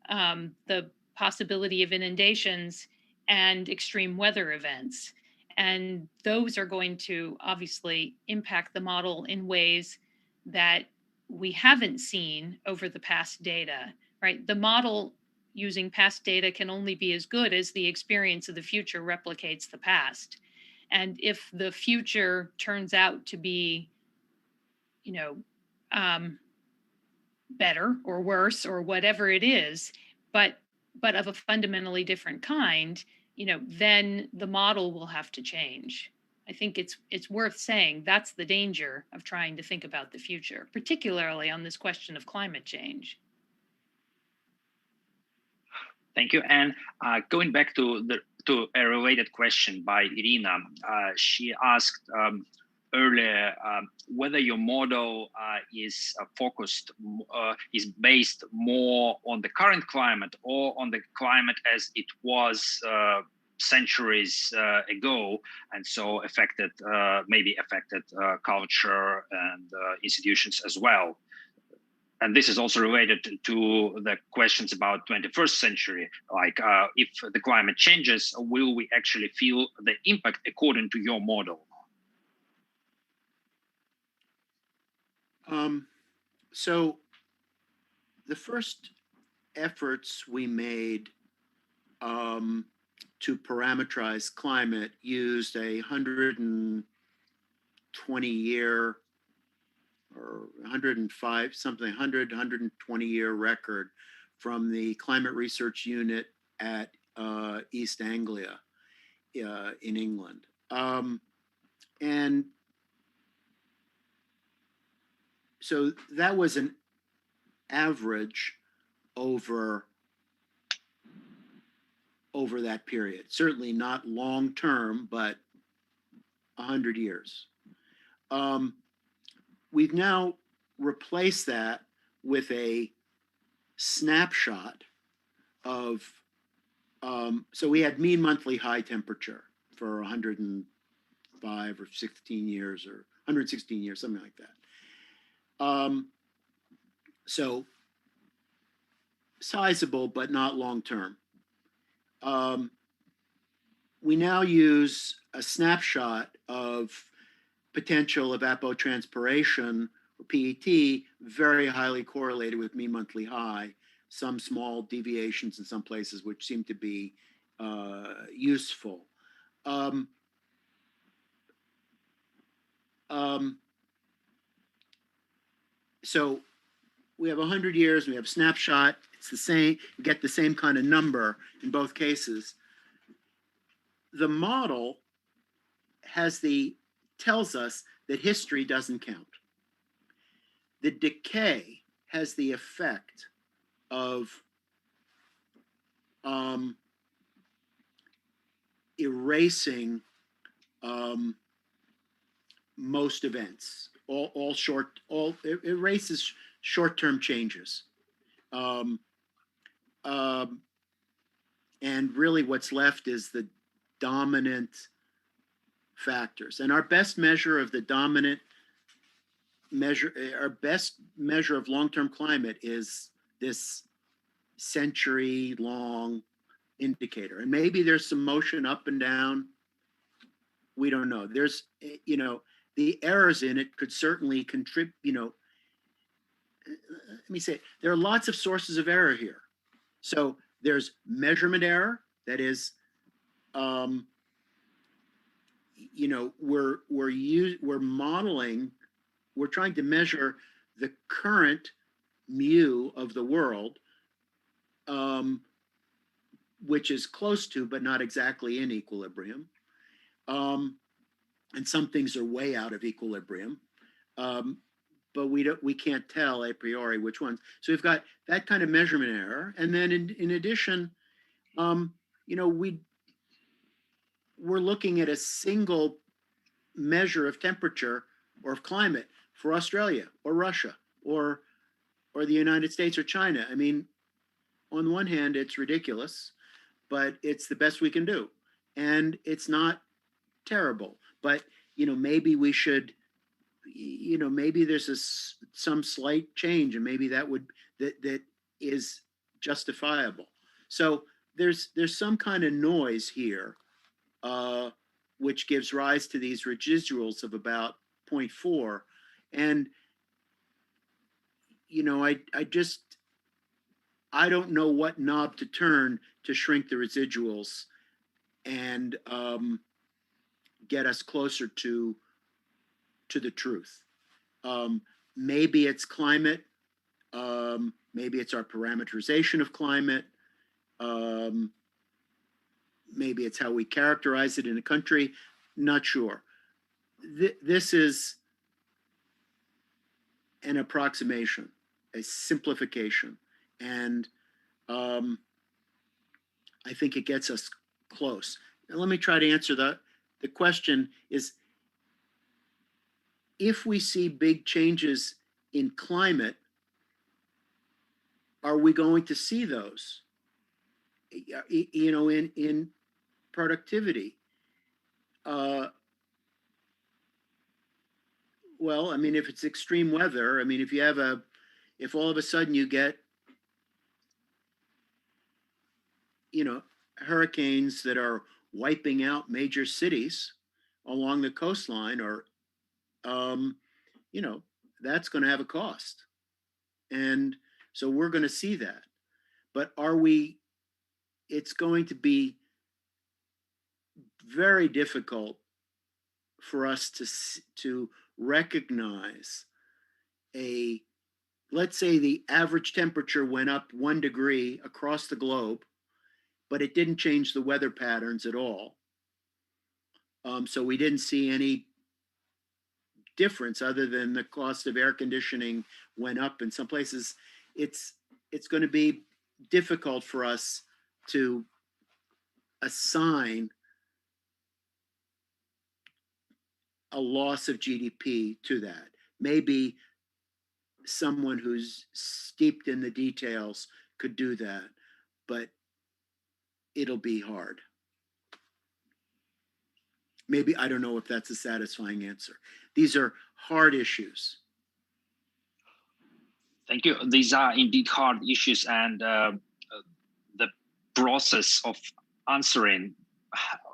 D: the possibility of inundations and extreme weather events. And those are going to obviously impact the model in ways that we haven't seen over the past data, right? The model using past data can only be as good as the experience of the future replicates the past. And if the future turns out to be, you know, better or worse or whatever it is, but of a fundamentally different kind, you know, then the model will have to change. I think it's worth saying that's the danger of trying to think about the future, particularly on this question of climate change.
E: Thank you. And going back to a related question by Irina, she asked earlier whether your model is based more on the current climate or on the climate as it was centuries ago, and so maybe affected culture and institutions as well. And this is also related to the questions about 21st century, like if the climate changes, will we actually feel the impact according to your model?
C: So the first efforts we made to parameterize climate used a 120-year or 105 something 120-year record from the Climate Research Unit at East Anglia. in England. And so that was an average over that period. Certainly not long term, but 100 years. We've now replaced that with a snapshot of, so we had mean monthly high temperature for 105 or 16 years or 116 years, something like that. So sizable, but not long term. We now use a snapshot of potential evapotranspiration, or PET, very highly correlated with mean monthly high, some small deviations in some places which seem to be useful. So we have 100 years, we have a snapshot, it's the same, you get the same kind of number in both cases. The model tells us that history doesn't count. The decay has the effect of erasing most events. It erases short-term changes. And really what's left is the dominant factors. And our best measure of the dominant measure, our best measure of long-term climate is this century-long indicator. And maybe there's some motion up and down. We don't know. There's, the errors in it could certainly contribute, let me say, there are lots of sources of error here. So there's measurement error, that is, we're modeling, we're trying to measure the current mu of the world, which is close to, but not exactly in equilibrium. And some things are way out of equilibrium, but we can't tell a priori which ones. So we've got that kind of measurement error. And then in addition, we're looking at a single measure of temperature or of climate for Australia or Russia or the United States or China. I mean, on one hand, it's ridiculous, but it's the best we can do. And it's not terrible, but, maybe we should, maybe there's some slight change and maybe that is justifiable. So there's some kind of noise here, which gives rise to these residuals of about 0.4. And, I don't know what knob to turn to shrink the residuals and get us closer to the truth. Maybe it's climate. Maybe it's our parameterization of climate. Maybe it's how we characterize it in a country. Not sure. This is an approximation, a simplification. And I think it gets us close. Now, let me try to answer the question is, if we see big changes in climate, are we going to see those, in productivity? Well, I mean, if it's extreme weather, I mean, if all of a sudden you get, hurricanes that are wiping out major cities along the coastline, or, that's going to have a cost. And so we're going to see that. But it's going to be very difficult for us to recognize let's say the average temperature went up 1 degree across the globe, but it didn't change the weather patterns at all. So we didn't see any difference other than the cost of air conditioning went up in some places. It's going to be difficult for us to assign a loss of GDP to that. Maybe someone who's steeped in the details could do that, but it'll be hard. Maybe, I don't know if that's a satisfying answer. These are hard issues.
E: Thank you. These are indeed hard issues, and the process of answering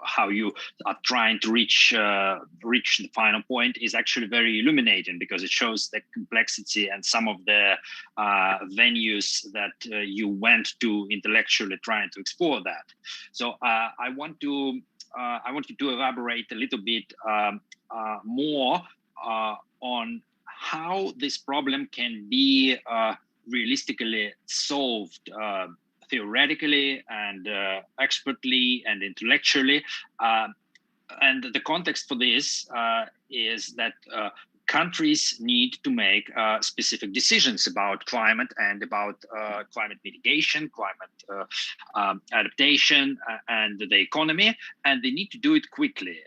E: how you are trying to reach the final point is actually very illuminating, because it shows the complexity and some of the venues that you went to intellectually trying to explore that. So I want you to elaborate a little bit more on how this problem can be realistically solved theoretically and expertly and intellectually. And the context for this is that countries need to make specific decisions about climate and about climate mitigation, climate adaptation, and the economy, and they need to do it quickly.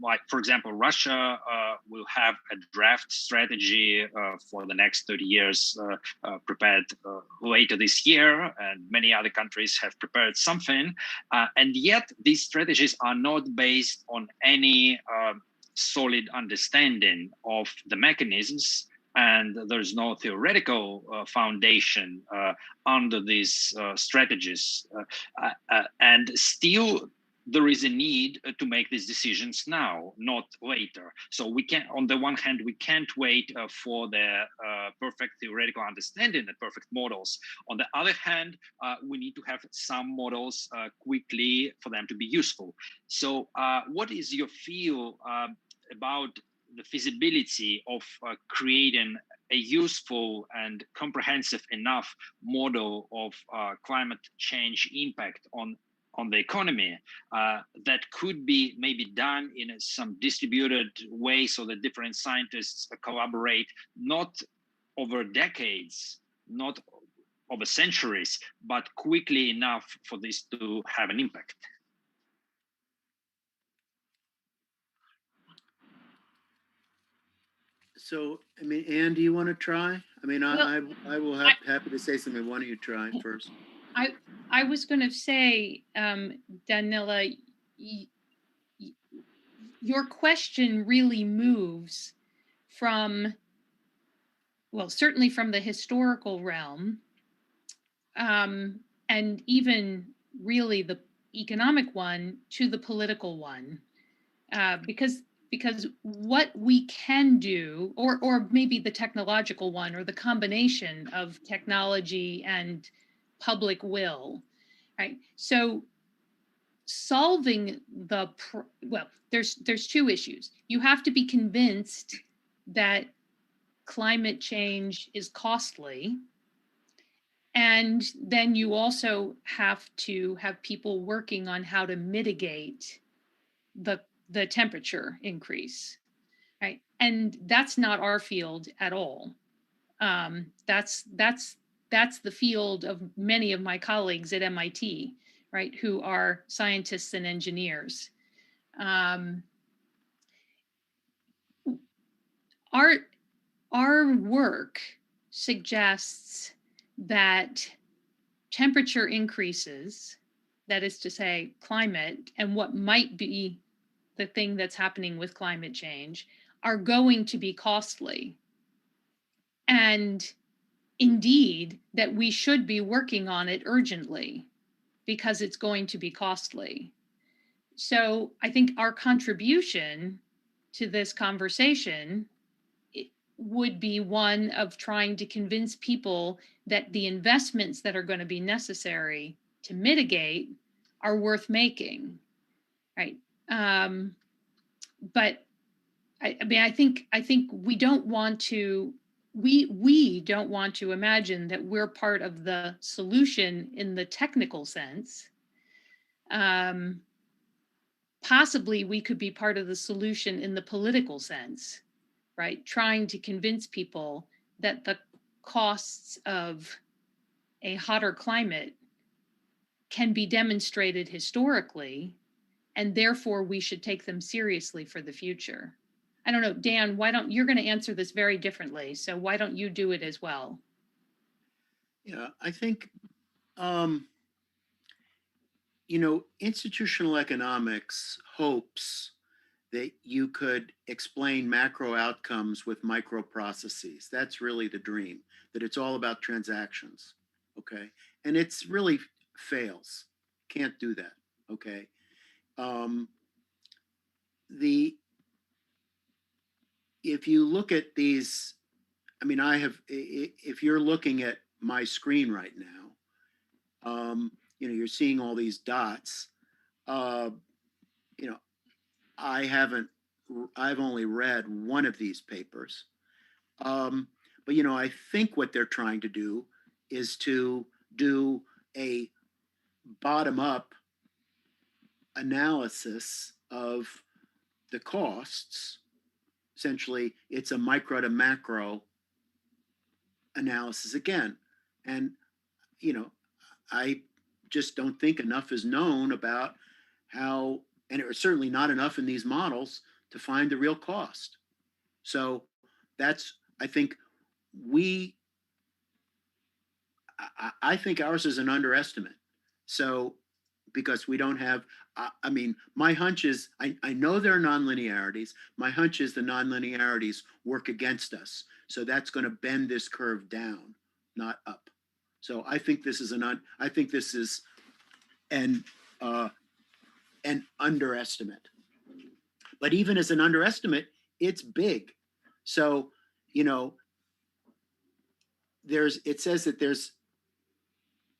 E: Like, for example, Russia will have a draft strategy for the next 30 years prepared later this year, and many other countries have prepared something, and yet these strategies are not based on any solid understanding of the mechanisms, and there's no theoretical foundation under these strategies. And still, there is a need to make these decisions now, not later. So we can, on the one hand, we can't wait for the perfect theoretical understanding, the perfect models. On the other hand, we need to have some models quickly for them to be useful. So what is your feel about the feasibility of creating a useful and comprehensive enough model of climate change impact on the economy that could be maybe done in some distributed way, so that different scientists collaborate, not over decades, not over centuries, but quickly enough for this to have an impact?
C: So, I mean, Ann, do you want to try? I mean, I will have happy to say something. Why don't you try first?
D: I was going to say, Danila, your question really moves from, well, certainly from the historical realm, and even really the economic one, to the political one, because what we can do, or maybe the technological one, or the combination of technology and public will, right? So solving there's two issues. You have to be convinced that climate change is costly, and then you also have to have people working on how to mitigate the temperature increase, right? And that's not our field at all. That's the field of many of my colleagues at MIT, right, who are scientists and engineers. Our work suggests that temperature increases, that is to say, climate, and what might be the thing that's happening with climate change, are going to be costly. And indeed, that we should be working on it urgently because it's going to be costly. So I think our contribution to this conversation would be one of trying to convince people that the investments that are going to be necessary to mitigate are worth making, right? But I mean, I think we don't want to imagine that we're part of the solution in the technical sense. possibly we could be part of the solution in the political sense, right? Trying to convince people that the costs of a hotter climate can be demonstrated historically, and therefore we should take them seriously for the future. I don't know, Dan, you're going to answer this very differently, so why don't you do it as well?
C: Yeah, I think, institutional economics hopes that you could explain macro outcomes with micro processes. That's really the dream, that it's all about transactions, okay? And it's really fails, can't do that, okay? If you look at these, if you're looking at my screen right now, you're seeing all these dots. I've only read one of these papers. But I think what they're trying to do is to do a bottom-up analysis of the costs. Essentially, it's a micro to macro analysis again. And, I just don't think enough is known about how, and it was certainly not enough in these models to find the real cost. So that's, I think I think ours is an underestimate. So, because we don't have, my hunch is, I know there are nonlinearities. My hunch is the nonlinearities work against us. So that's going to bend this curve down, not up. So I think this is an underestimate. But even as an underestimate, it's big. So, it says that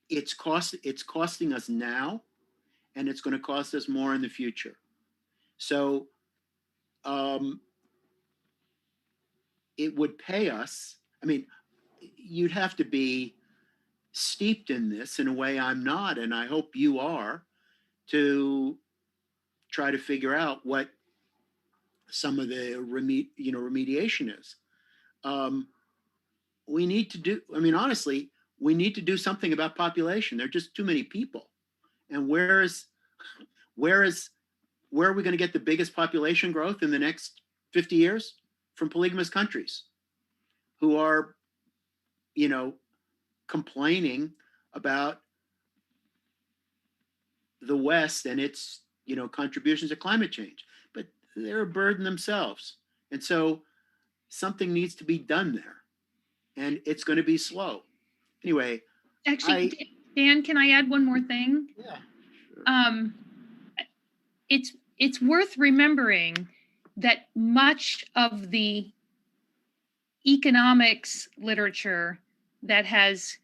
C: it's costing us now, and it's going to cost us more in the future. So it would pay us. You'd have to be steeped in this in a way I'm not, and I hope you are, to try to figure out what some of the remediation is. We need to do, honestly, we need to do something about population. There are just too many people. And where are we going to get the biggest population growth in the next 50 years? From polygamous countries who are, complaining about the West and its, contributions to climate change, but they're a burden themselves. And so something needs to be done there, and it's going to be slow. Anyway.
D: Actually, Dan, can I add one more thing?
C: Yeah. Sure.
D: It's worth remembering that much of the economics literature that has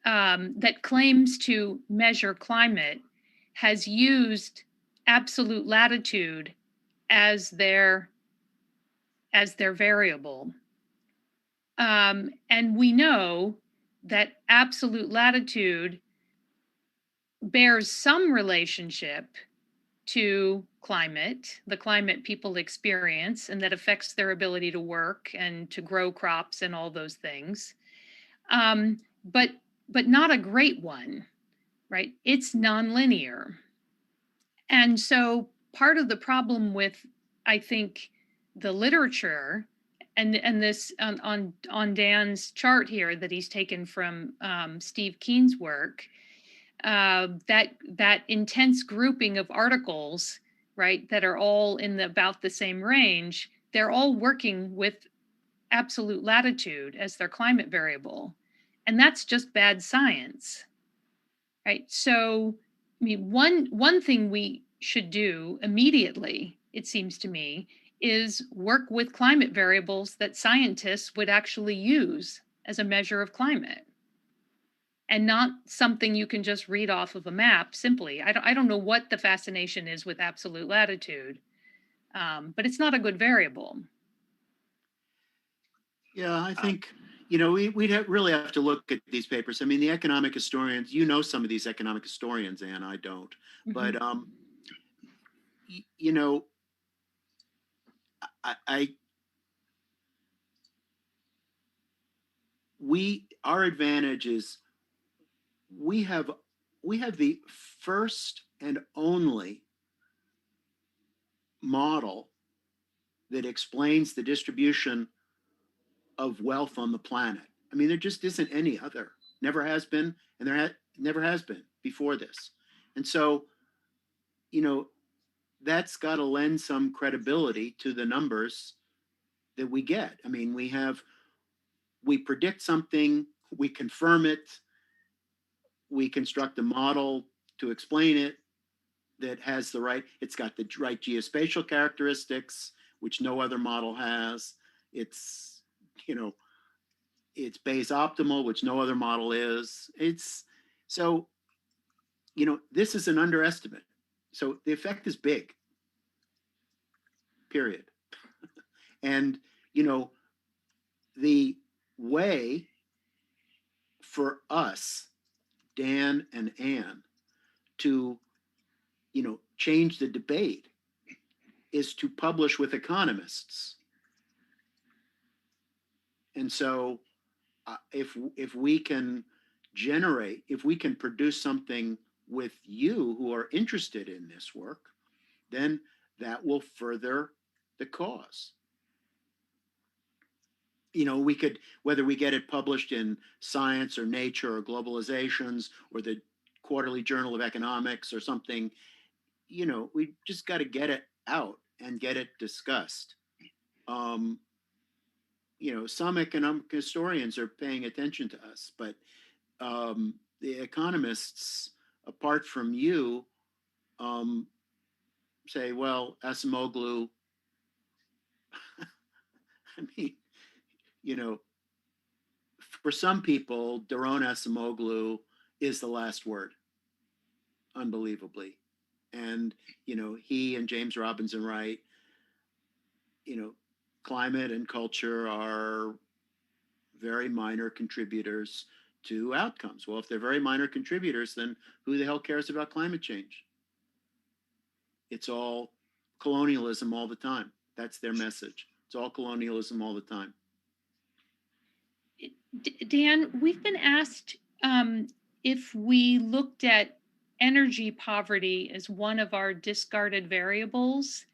D: that claims to measure climate has used absolute latitude as their variable, and we know that absolute latitude bears some relationship to climate, the climate people experience, and that affects their ability to work and to grow crops and all those things. But not a great one, right? It's nonlinear. And so part of the problem with, I think, the literature and this on Dan's chart here that he's taken from Steve Keen's work, that intense grouping of articles, right, that are all in about the same range, they're all working with absolute latitude as their climate variable. And that's just bad science, right? So, one thing we should do immediately, it seems to me, is work with climate variables that scientists would actually use as a measure of climate, and not something you can just read off of a map simply. I don't know what the fascination is with absolute latitude, but it's not a good variable.
C: Yeah, I think, we'd really have to look at these papers. The economic historians, some of these economic historians, Ann, I don't. Mm-hmm. But you know, our advantage is we have the first and only model that explains the distribution of wealth on the planet. I mean, there just isn't any other. Never has been, and never has been before this. And so, you know, that's got to lend some credibility to the numbers that we get. I mean, we predict something, we confirm it, we construct a model to explain it that has it's got the right geospatial characteristics, which no other model has. It's, you know, it's Bayes optimal, which no other model is. So, you know, this is an underestimate. So the effect is big, period. And, you know, the way for us, Dan and Ann, to, you know, change the debate is to publish with economists. And so if we can produce something with you who are interested in this work, then that will further the cause. You know, we could, whether we get it published in Science or Nature or Globalizations or the Quarterly Journal of Economics or something, you know, we just got to get it out and get it discussed. You know, some economic historians are paying attention to us, but the economists, apart from you, say, well, Acemoglu, I mean, you know, for some people, Daron Acemoglu is the last word, unbelievably. And, you know, he and James Robinson Wright, you know, climate and culture are very minor contributors to outcomes. Well, if they're very minor contributors, then who the hell cares about climate change? It's all colonialism all the time. That's their message. It's all colonialism all the time.
D: Dan, we've been asked if we looked at energy poverty as one of our discarded variables,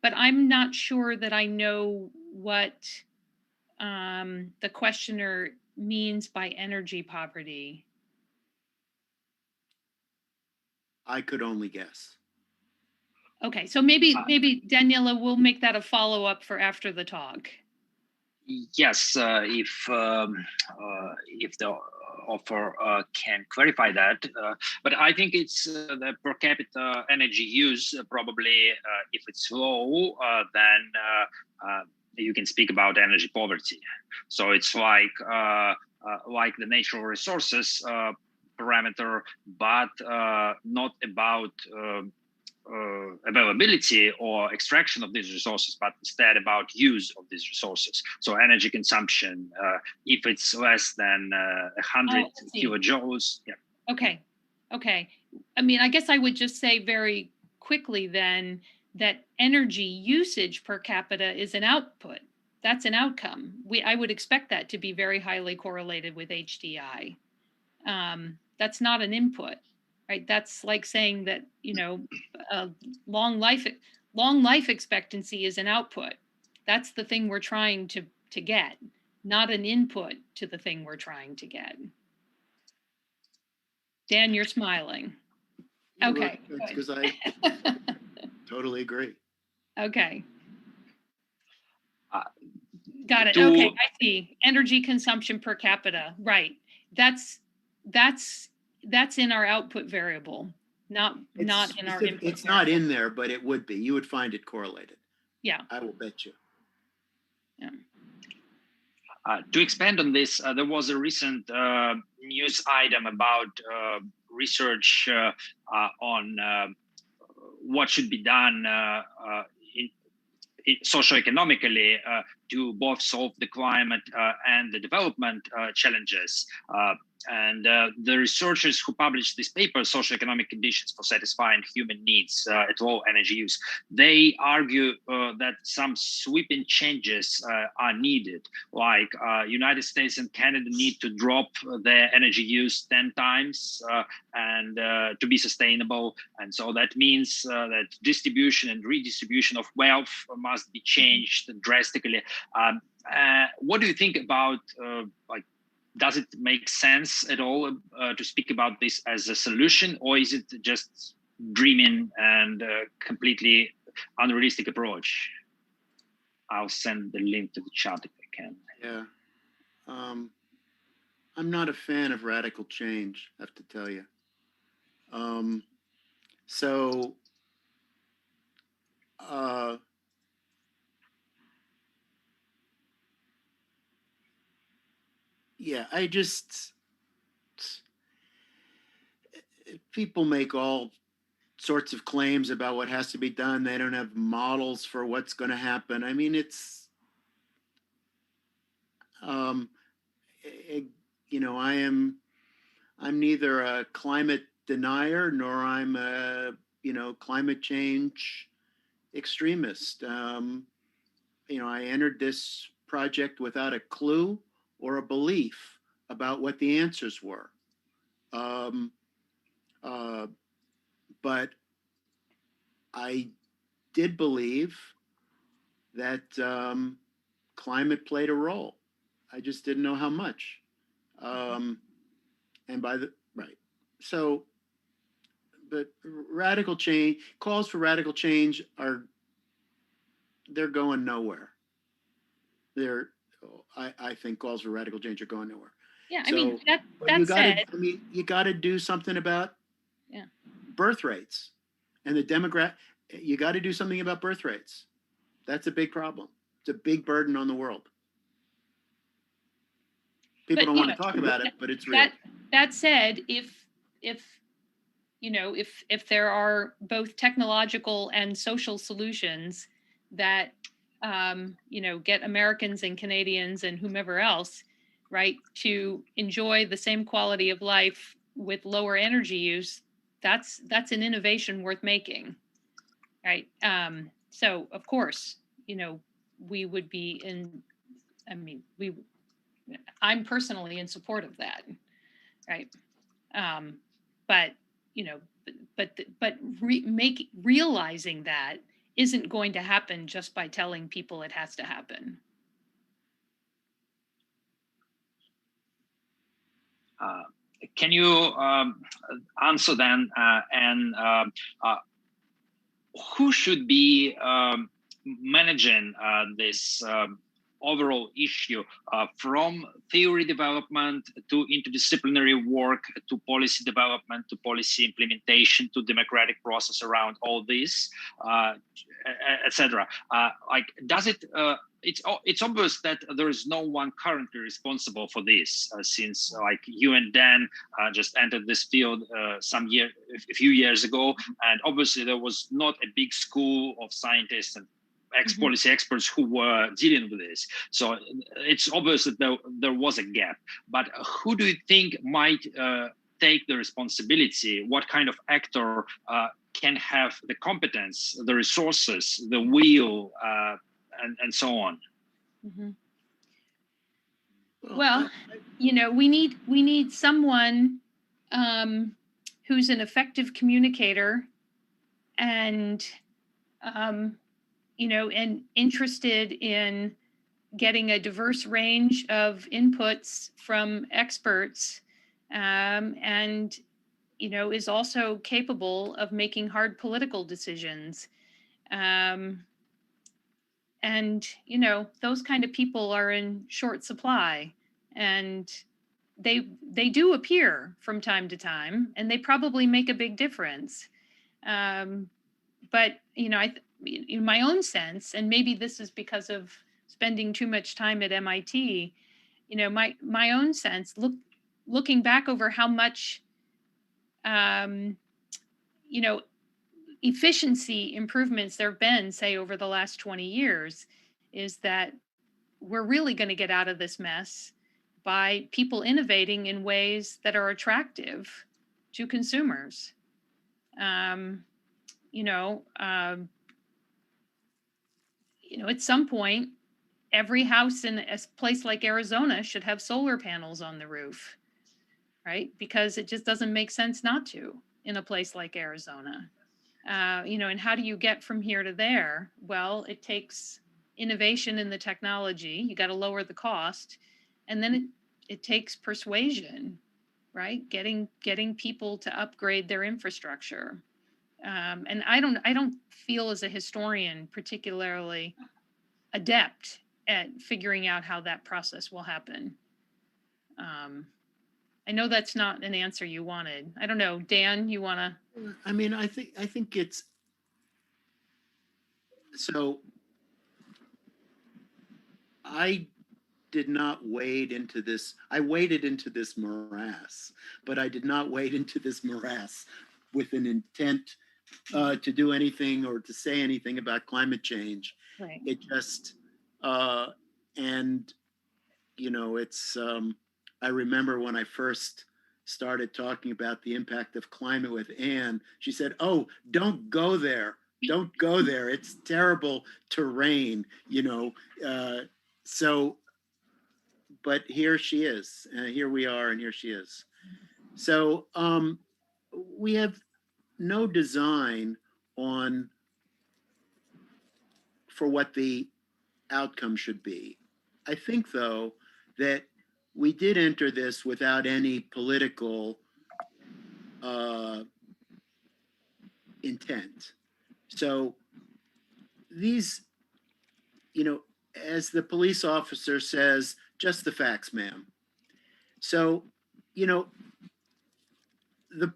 D: but I'm not sure that I know what the questioner means by energy poverty.
C: I could only guess.
D: Okay, so maybe Daniela will make that a follow-up for after the talk.
E: Yes, if the author can clarify that, but I think it's the per capita energy use probably if it's low, then you can speak about energy poverty. So it's like the natural resources parameter, but not about availability or extraction of these resources, but instead about use of these resources. So energy consumption, if it's less than 100 kilojoules. Yeah.
D: Okay. I mean, I guess I would just say very quickly then that energy usage per capita is an output. That's an outcome. I would expect that to be very highly correlated with HDI. That's not an input. Right, that's like saying that, you know, long life expectancy is an output. That's the thing we're trying to get, not an input to the thing we're trying to get. Dan, you're smiling. Okay,
C: that's because I totally agree.
D: Okay, got it. Okay, I see. Energy consumption per capita. Right. That's in our output variable, not in our input.
C: It's not in there, but it would be. You would find it correlated.
D: Yeah.
C: I will bet you.
D: Yeah.
E: To expand on this, there was a recent news item about research on what should be done socioeconomically to both solve the climate and the development challenges. the researchers who published this paper, Social Economic Conditions for Satisfying Human Needs at Low Energy Use, they argue that some sweeping changes are needed, like United States and Canada need to drop their energy use 10 times and to be sustainable. And so that means that distribution and redistribution of wealth must be changed drastically. What do you think about does it make sense at all to speak about this as a solution, or is it just dreaming and completely unrealistic approach? I'll send the link to the chat if I can.
C: Yeah. I'm not a fan of radical change, I have to tell you. Yeah, people make all sorts of claims about what has to be done. They don't have models for what's going to happen. I mean, I'm neither a climate denier nor I'm a, climate change extremist. I entered this project without a clue or a belief about what the answers were. But I did believe that climate played a role. I just didn't know how much. But radical change, calls for radical change they're going nowhere. I think calls for radical change are going nowhere.
D: Yeah,
C: So, you got to do something about birth rates and the demographic. You got to do something about birth rates. That's a big problem. It's a big burden on the world. People don't want to talk about it, but it's real.
D: That said, if there are both technological and social solutions that get Americans and Canadians and whomever else, right, to enjoy the same quality of life with lower energy use, that's an innovation worth making, right? So of course, we would be I'm personally in support of that, right? Realizing that isn't going to happen just by telling people it has to happen.
E: Can you answer then, and who should be managing this overall issue from theory development to interdisciplinary work to policy development to policy implementation to democratic process around all this, etc. Does it? It's obvious that there is no one currently responsible for this, since you and Dan just entered this field a few years ago, and obviously there was not a big school of scientists and policy experts who were dealing with this. So it's obvious that there was a gap. But who do you think might take the responsibility? What kind of actor can have the competence, the resources, the will, and so on?
D: Mm-hmm. Well, we need someone who's an effective communicator and and interested in getting a diverse range of inputs from experts, and is also capable of making hard political decisions. And those kind of people are in short supply, and they do appear from time to time, and they probably make a big difference. But in my own sense, and maybe this is because of spending too much time at MIT, my own sense, looking back over how much, efficiency improvements there have been, say, over the last 20 years, is that we're really going to get out of this mess by people innovating in ways that are attractive to consumers. You know, at some point, every house in a place like Arizona should have solar panels on the roof, right? Because it just doesn't make sense not to in a place like Arizona. And how do you get from here to there? Well, it takes innovation in the technology. You got to lower the cost, and then it takes persuasion, right? Getting people to upgrade their infrastructure. And I don't feel as a historian particularly adept at figuring out how that process will happen. I know that's not an answer you wanted. I don't know, Dan, you want to?
C: I mean, I think it's so. I did not wade into this. I waded into this morass, but I did not wade into this morass with an intent to do anything or to say anything about climate change.
D: Right.
C: It just, and it's, I remember when I first started talking about the impact of climate with Ann, she said, "Oh, don't go there. Don't go there. It's terrible terrain," so, but here she is, here we are, and here she is. So we have no design for what the outcome should be. I think, though, that we did enter this without any political intent. So these, as the police officer says, just the facts, ma'am. So, the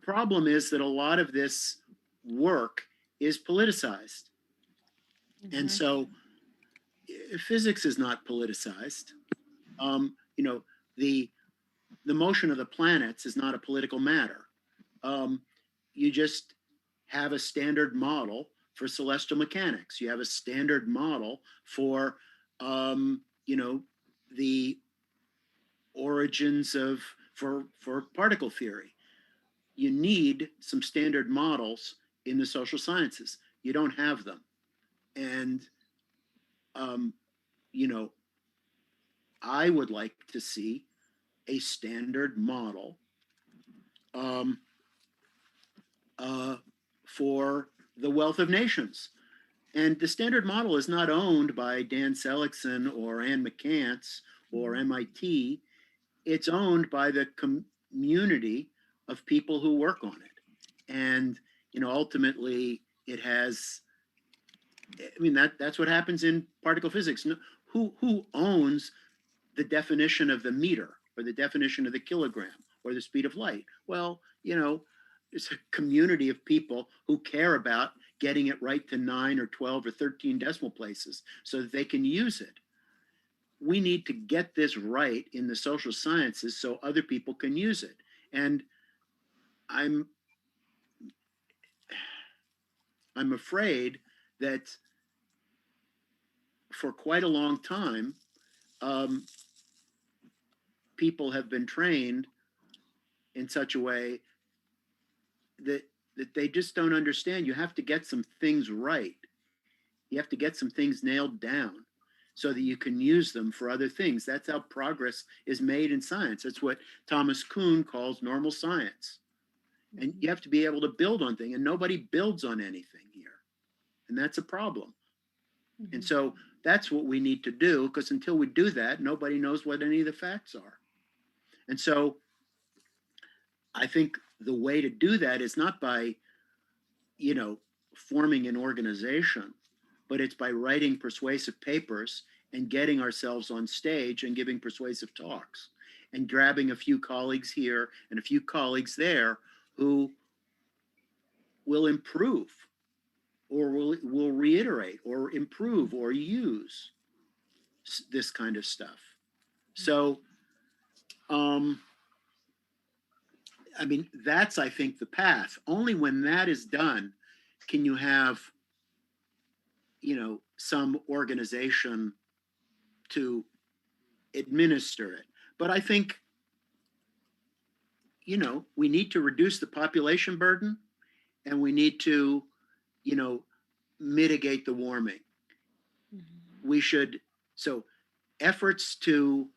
C: problem is that a lot of this work is politicized. Mm-hmm. And so physics is not politicized. The motion of the planets is not a political matter. You just have a standard model for celestial mechanics. You have a standard model for, the origins for particle theory. You need some standard models in the social sciences. You don't have them. And, I would like to see a standard model for the wealth of nations. And the standard model is not owned by Dan Seligson or Ann McCants or MIT. It's owned by the community of people who work on it. And, ultimately it has, that's what happens in particle physics. Who owns the definition of the meter or the definition of the kilogram or the speed of light? Well, it's a community of people who care about getting it right to 9 or 12 or 13 decimal places so that they can use it. We need to get this right in the social sciences so other people can use it. And I'm afraid that for quite a long time, people have been trained in such a way that they just don't understand. You have to get some things right. You have to get some things nailed down so that you can use them for other things. That's how progress is made in science. That's what Thomas Kuhn calls normal science. And you have to be able to build on things, and nobody builds on anything here. And that's a problem. Mm-hmm. And so that's what we need to do, because until we do that, nobody knows what any of the facts are. And so I think the way to do that is not by, forming an organization, but it's by writing persuasive papers and getting ourselves on stage and giving persuasive talks and grabbing a few colleagues here and a few colleagues there who will improve or will reiterate or improve or use this kind of stuff. So, that's, I think, the path. Only when that is done can you have, some organization to administer it. But I think, we need to reduce the population burden, and we need to, mitigate the warming. We should, so efforts to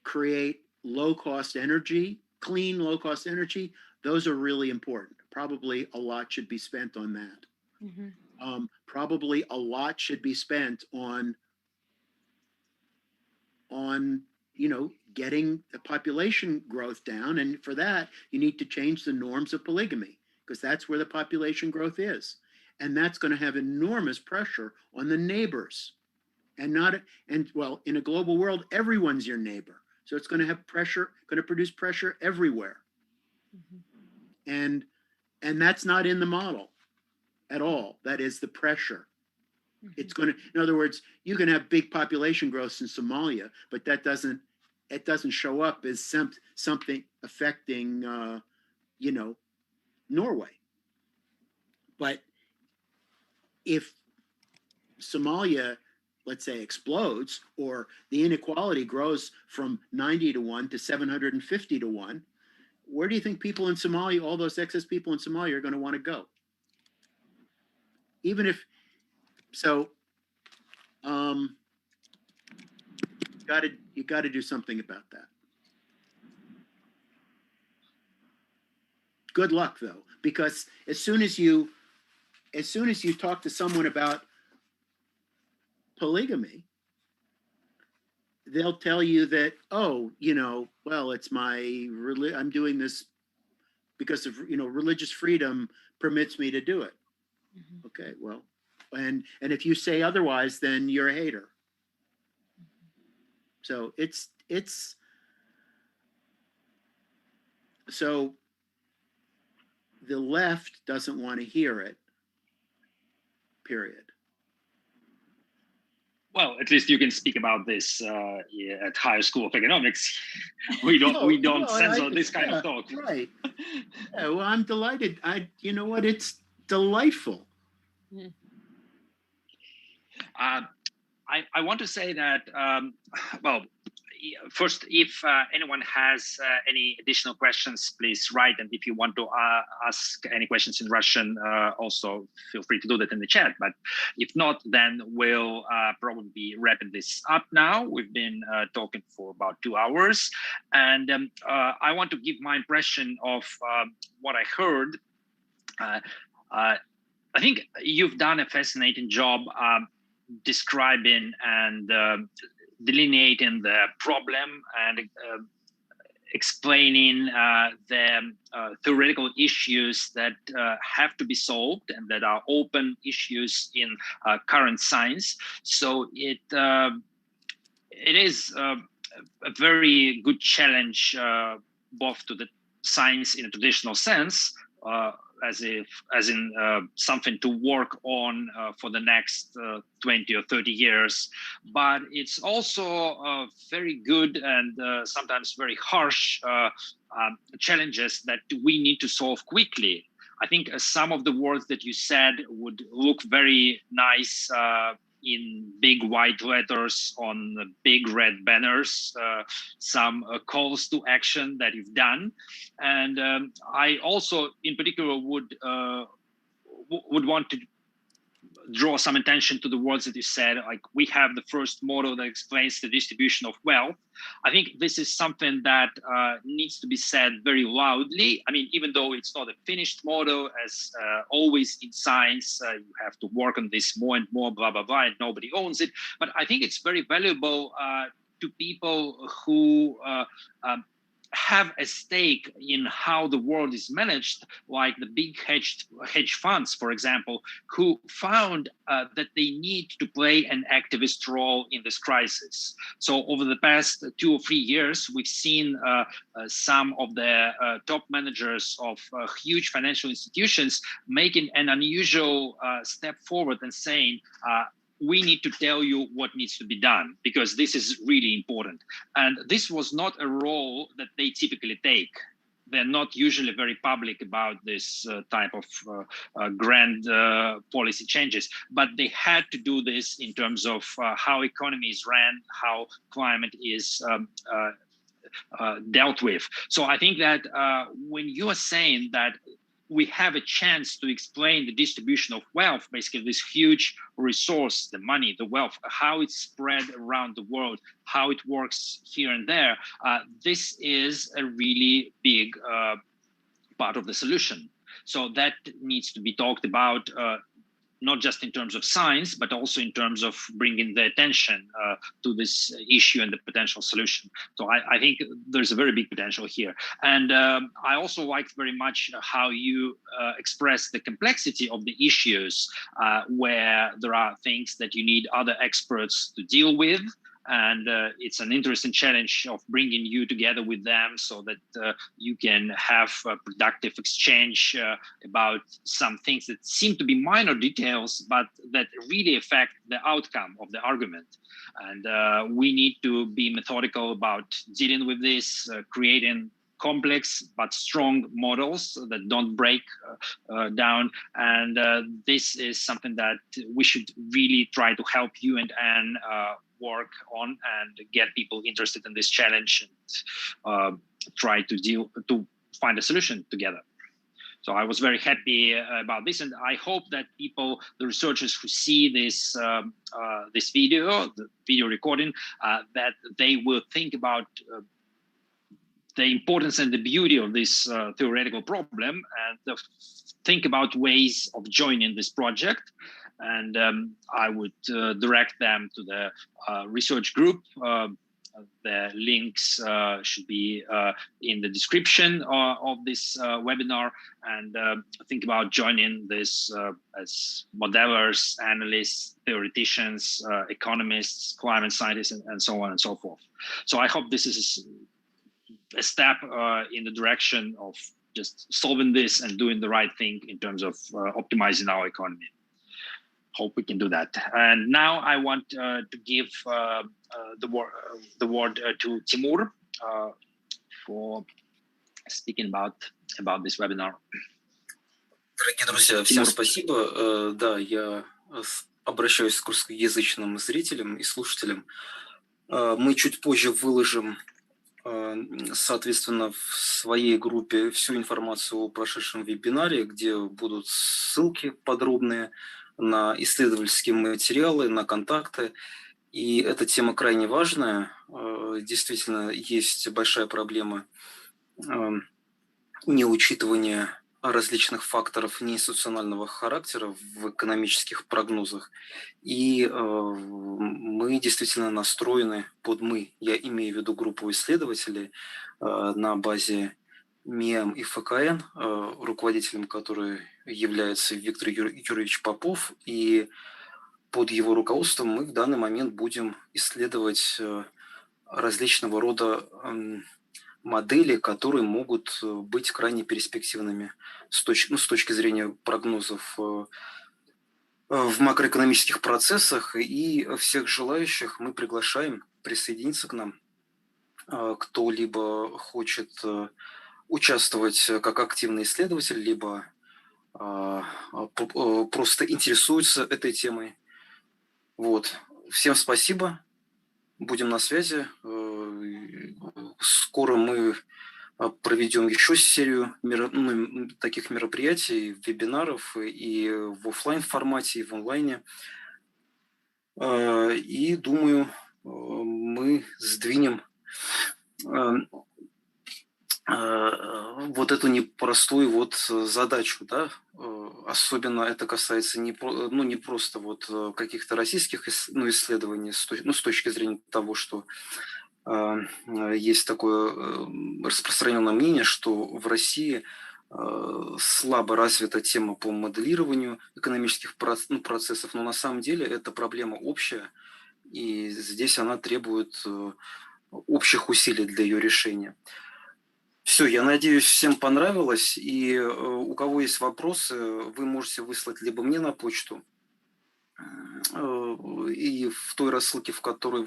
C: create low-cost energy, clean low-cost energy, those are really important. Probably a lot should be spent on that. Probably a lot should be spent on getting the population growth down. And for that, you need to change the norms of polygamy, because that's where the population growth is. And that's going to have enormous pressure on the neighbors. In a global world, everyone's your neighbor. So it's going to have pressure, going to produce pressure everywhere. And that's not in the model at all. That is the pressure. It's going to, in other words, you can have big population growth in Somalia, but it doesn't show up as something affecting, Norway. But if Somalia, let's say, explodes, or the inequality grows from 90 to 1 to 750 to 1, where do you think people in Somalia, all those excess people in Somalia, are going to want to go? Even if, so, you got to do something about that. Good luck, though, because as soon as you talk to someone about polygamy, they'll tell you that, well, it's I'm doing this because of, religious freedom permits me to do it. Okay, well, and if you say otherwise, then you're a hater. So it's so the left doesn't want to hear it, period.
E: Well, at least you can speak about this at higher school of economics. we don't censor this kind of talk.
C: Right. Yeah, well, I'm delighted. You know what? It's delightful.
E: I want to say that, first, if anyone has any additional questions, please write. And if you want to ask any questions in Russian, also feel free to do that in the chat. But if not, then we'll probably be wrapping this up now. We've been talking for about 2 hours. And I want to give my impression of what I heard. I think you've done a fascinating job describing and delineating the problem and explaining the theoretical issues that have to be solved and that are open issues in current science. So it is a very good challenge both to the science in a traditional sense, as in something to work on for the next 20 or 30 years. But it's also very good and sometimes very harsh challenges that we need to solve quickly. I think some of the words that you said would look very nice in big white letters on big red banners, some calls to action that you've done. And I also, in particular, would want to draw some attention to the words that you said, like we have the first model that explains the distribution of wealth. I think this is something that needs to be said very loudly. I mean, even though it's not a finished model, as always in science, you have to work on this more and more, blah, blah, blah, and nobody owns it. But I think it's very valuable to people who have a stake in how the world is managed, like the big hedge funds, for example, who found that they need to play an activist role in this crisis. So over the past 2 or 3 years, we've seen some of the top managers of huge financial institutions making an unusual step forward and saying, we need to tell you what needs to be done because this is really important. And this was not a role that they typically take. They're not usually very public about this type of grand policy changes, but they had to do this in terms of how economy is ran, how climate is dealt with. So I think that when you are saying that we have a chance to explain the distribution of wealth, basically this huge resource, the money, the wealth, how it's spread around the world, how it works here and there, this is a really big part of the solution. So that needs to be talked about, not just in terms of science, but also in terms of bringing the attention to this issue and the potential solution. So I think there's a very big potential here. And I also liked very much how you express the complexity of the issues where there are things that you need other experts to deal with. And it's an interesting challenge of bringing you together with them so that you can have a productive exchange about some things that seem to be minor details, but that really affect the outcome of the argument. And we need to be methodical about dealing with this, creating complex but strong models that don't break down. And this is something that we should really try to help you and Anne work on and get people interested in this challenge and try to find a solution together. So I was very happy about this, and I hope that people, the researchers who see this this video, the video recording, that they will think about the importance and the beauty of this theoretical problem, and think about ways of joining this project. And I would direct them to the research group. The links should be in the description of this webinar, and think about joining this as modelers, analysts, theoreticians, economists, climate scientists, and so on and so forth. So I hope this is a step in the direction of just solving this and doing the right thing in terms of optimizing our economy. Hope we can do that. And now I want to give the word to Timur for speaking about this webinar.
A: Дорогие друзья, всем спасибо. Да, я обращаюсь к русскоязычным зрителям и слушателям. Мы чуть позже выложим, соответственно, в своей группе всю информацию о прошедшем вебинаре, где будут ссылки подробные на исследовательские материалы, на контакты. И эта тема крайне важная. Действительно, есть большая проблема неучитывания различных факторов неинституционального характера в экономических прогнозах. И мы действительно настроены я имею в виду группу исследователей на базе МИЭМ и ФКН, руководителем которой является Виктор Юрьевич Попов, и под его руководством мы в данный момент будем исследовать различного рода модели, которые могут быть крайне перспективными с точки зрения прогнозов в макроэкономических процессах, и всех желающих мы приглашаем присоединиться к нам. Кто либо хочет участвовать как активный исследователь, либо просто интересуется этой темой. Вот. Всем спасибо. Будем на связи. Скоро мы проведем еще серию таких мероприятий, вебинаров и в офлайн формате, и в онлайне. И думаю, мы сдвинем вот эту непростую задачу, да, особенно это касается не просто каких-то российских исследований, с точки зрения того, что есть такое распространенное мнение, что в России слабо развита тема по моделированию экономических процессов, но на самом деле эта проблема общая, и здесь она требует общих усилий для ее решения. Все, я надеюсь, всем понравилось, и у кого есть вопросы, вы можете выслать либо мне на почту, и в той рассылке, в которой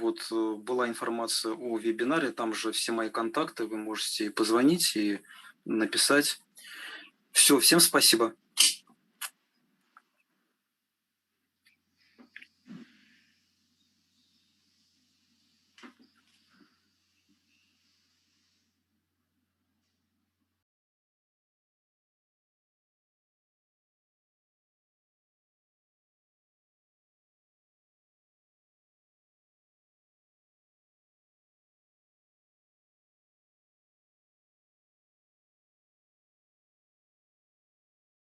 A: была информация о вебинаре, там же все мои контакты, вы можете позвонить и написать. Все, всем спасибо.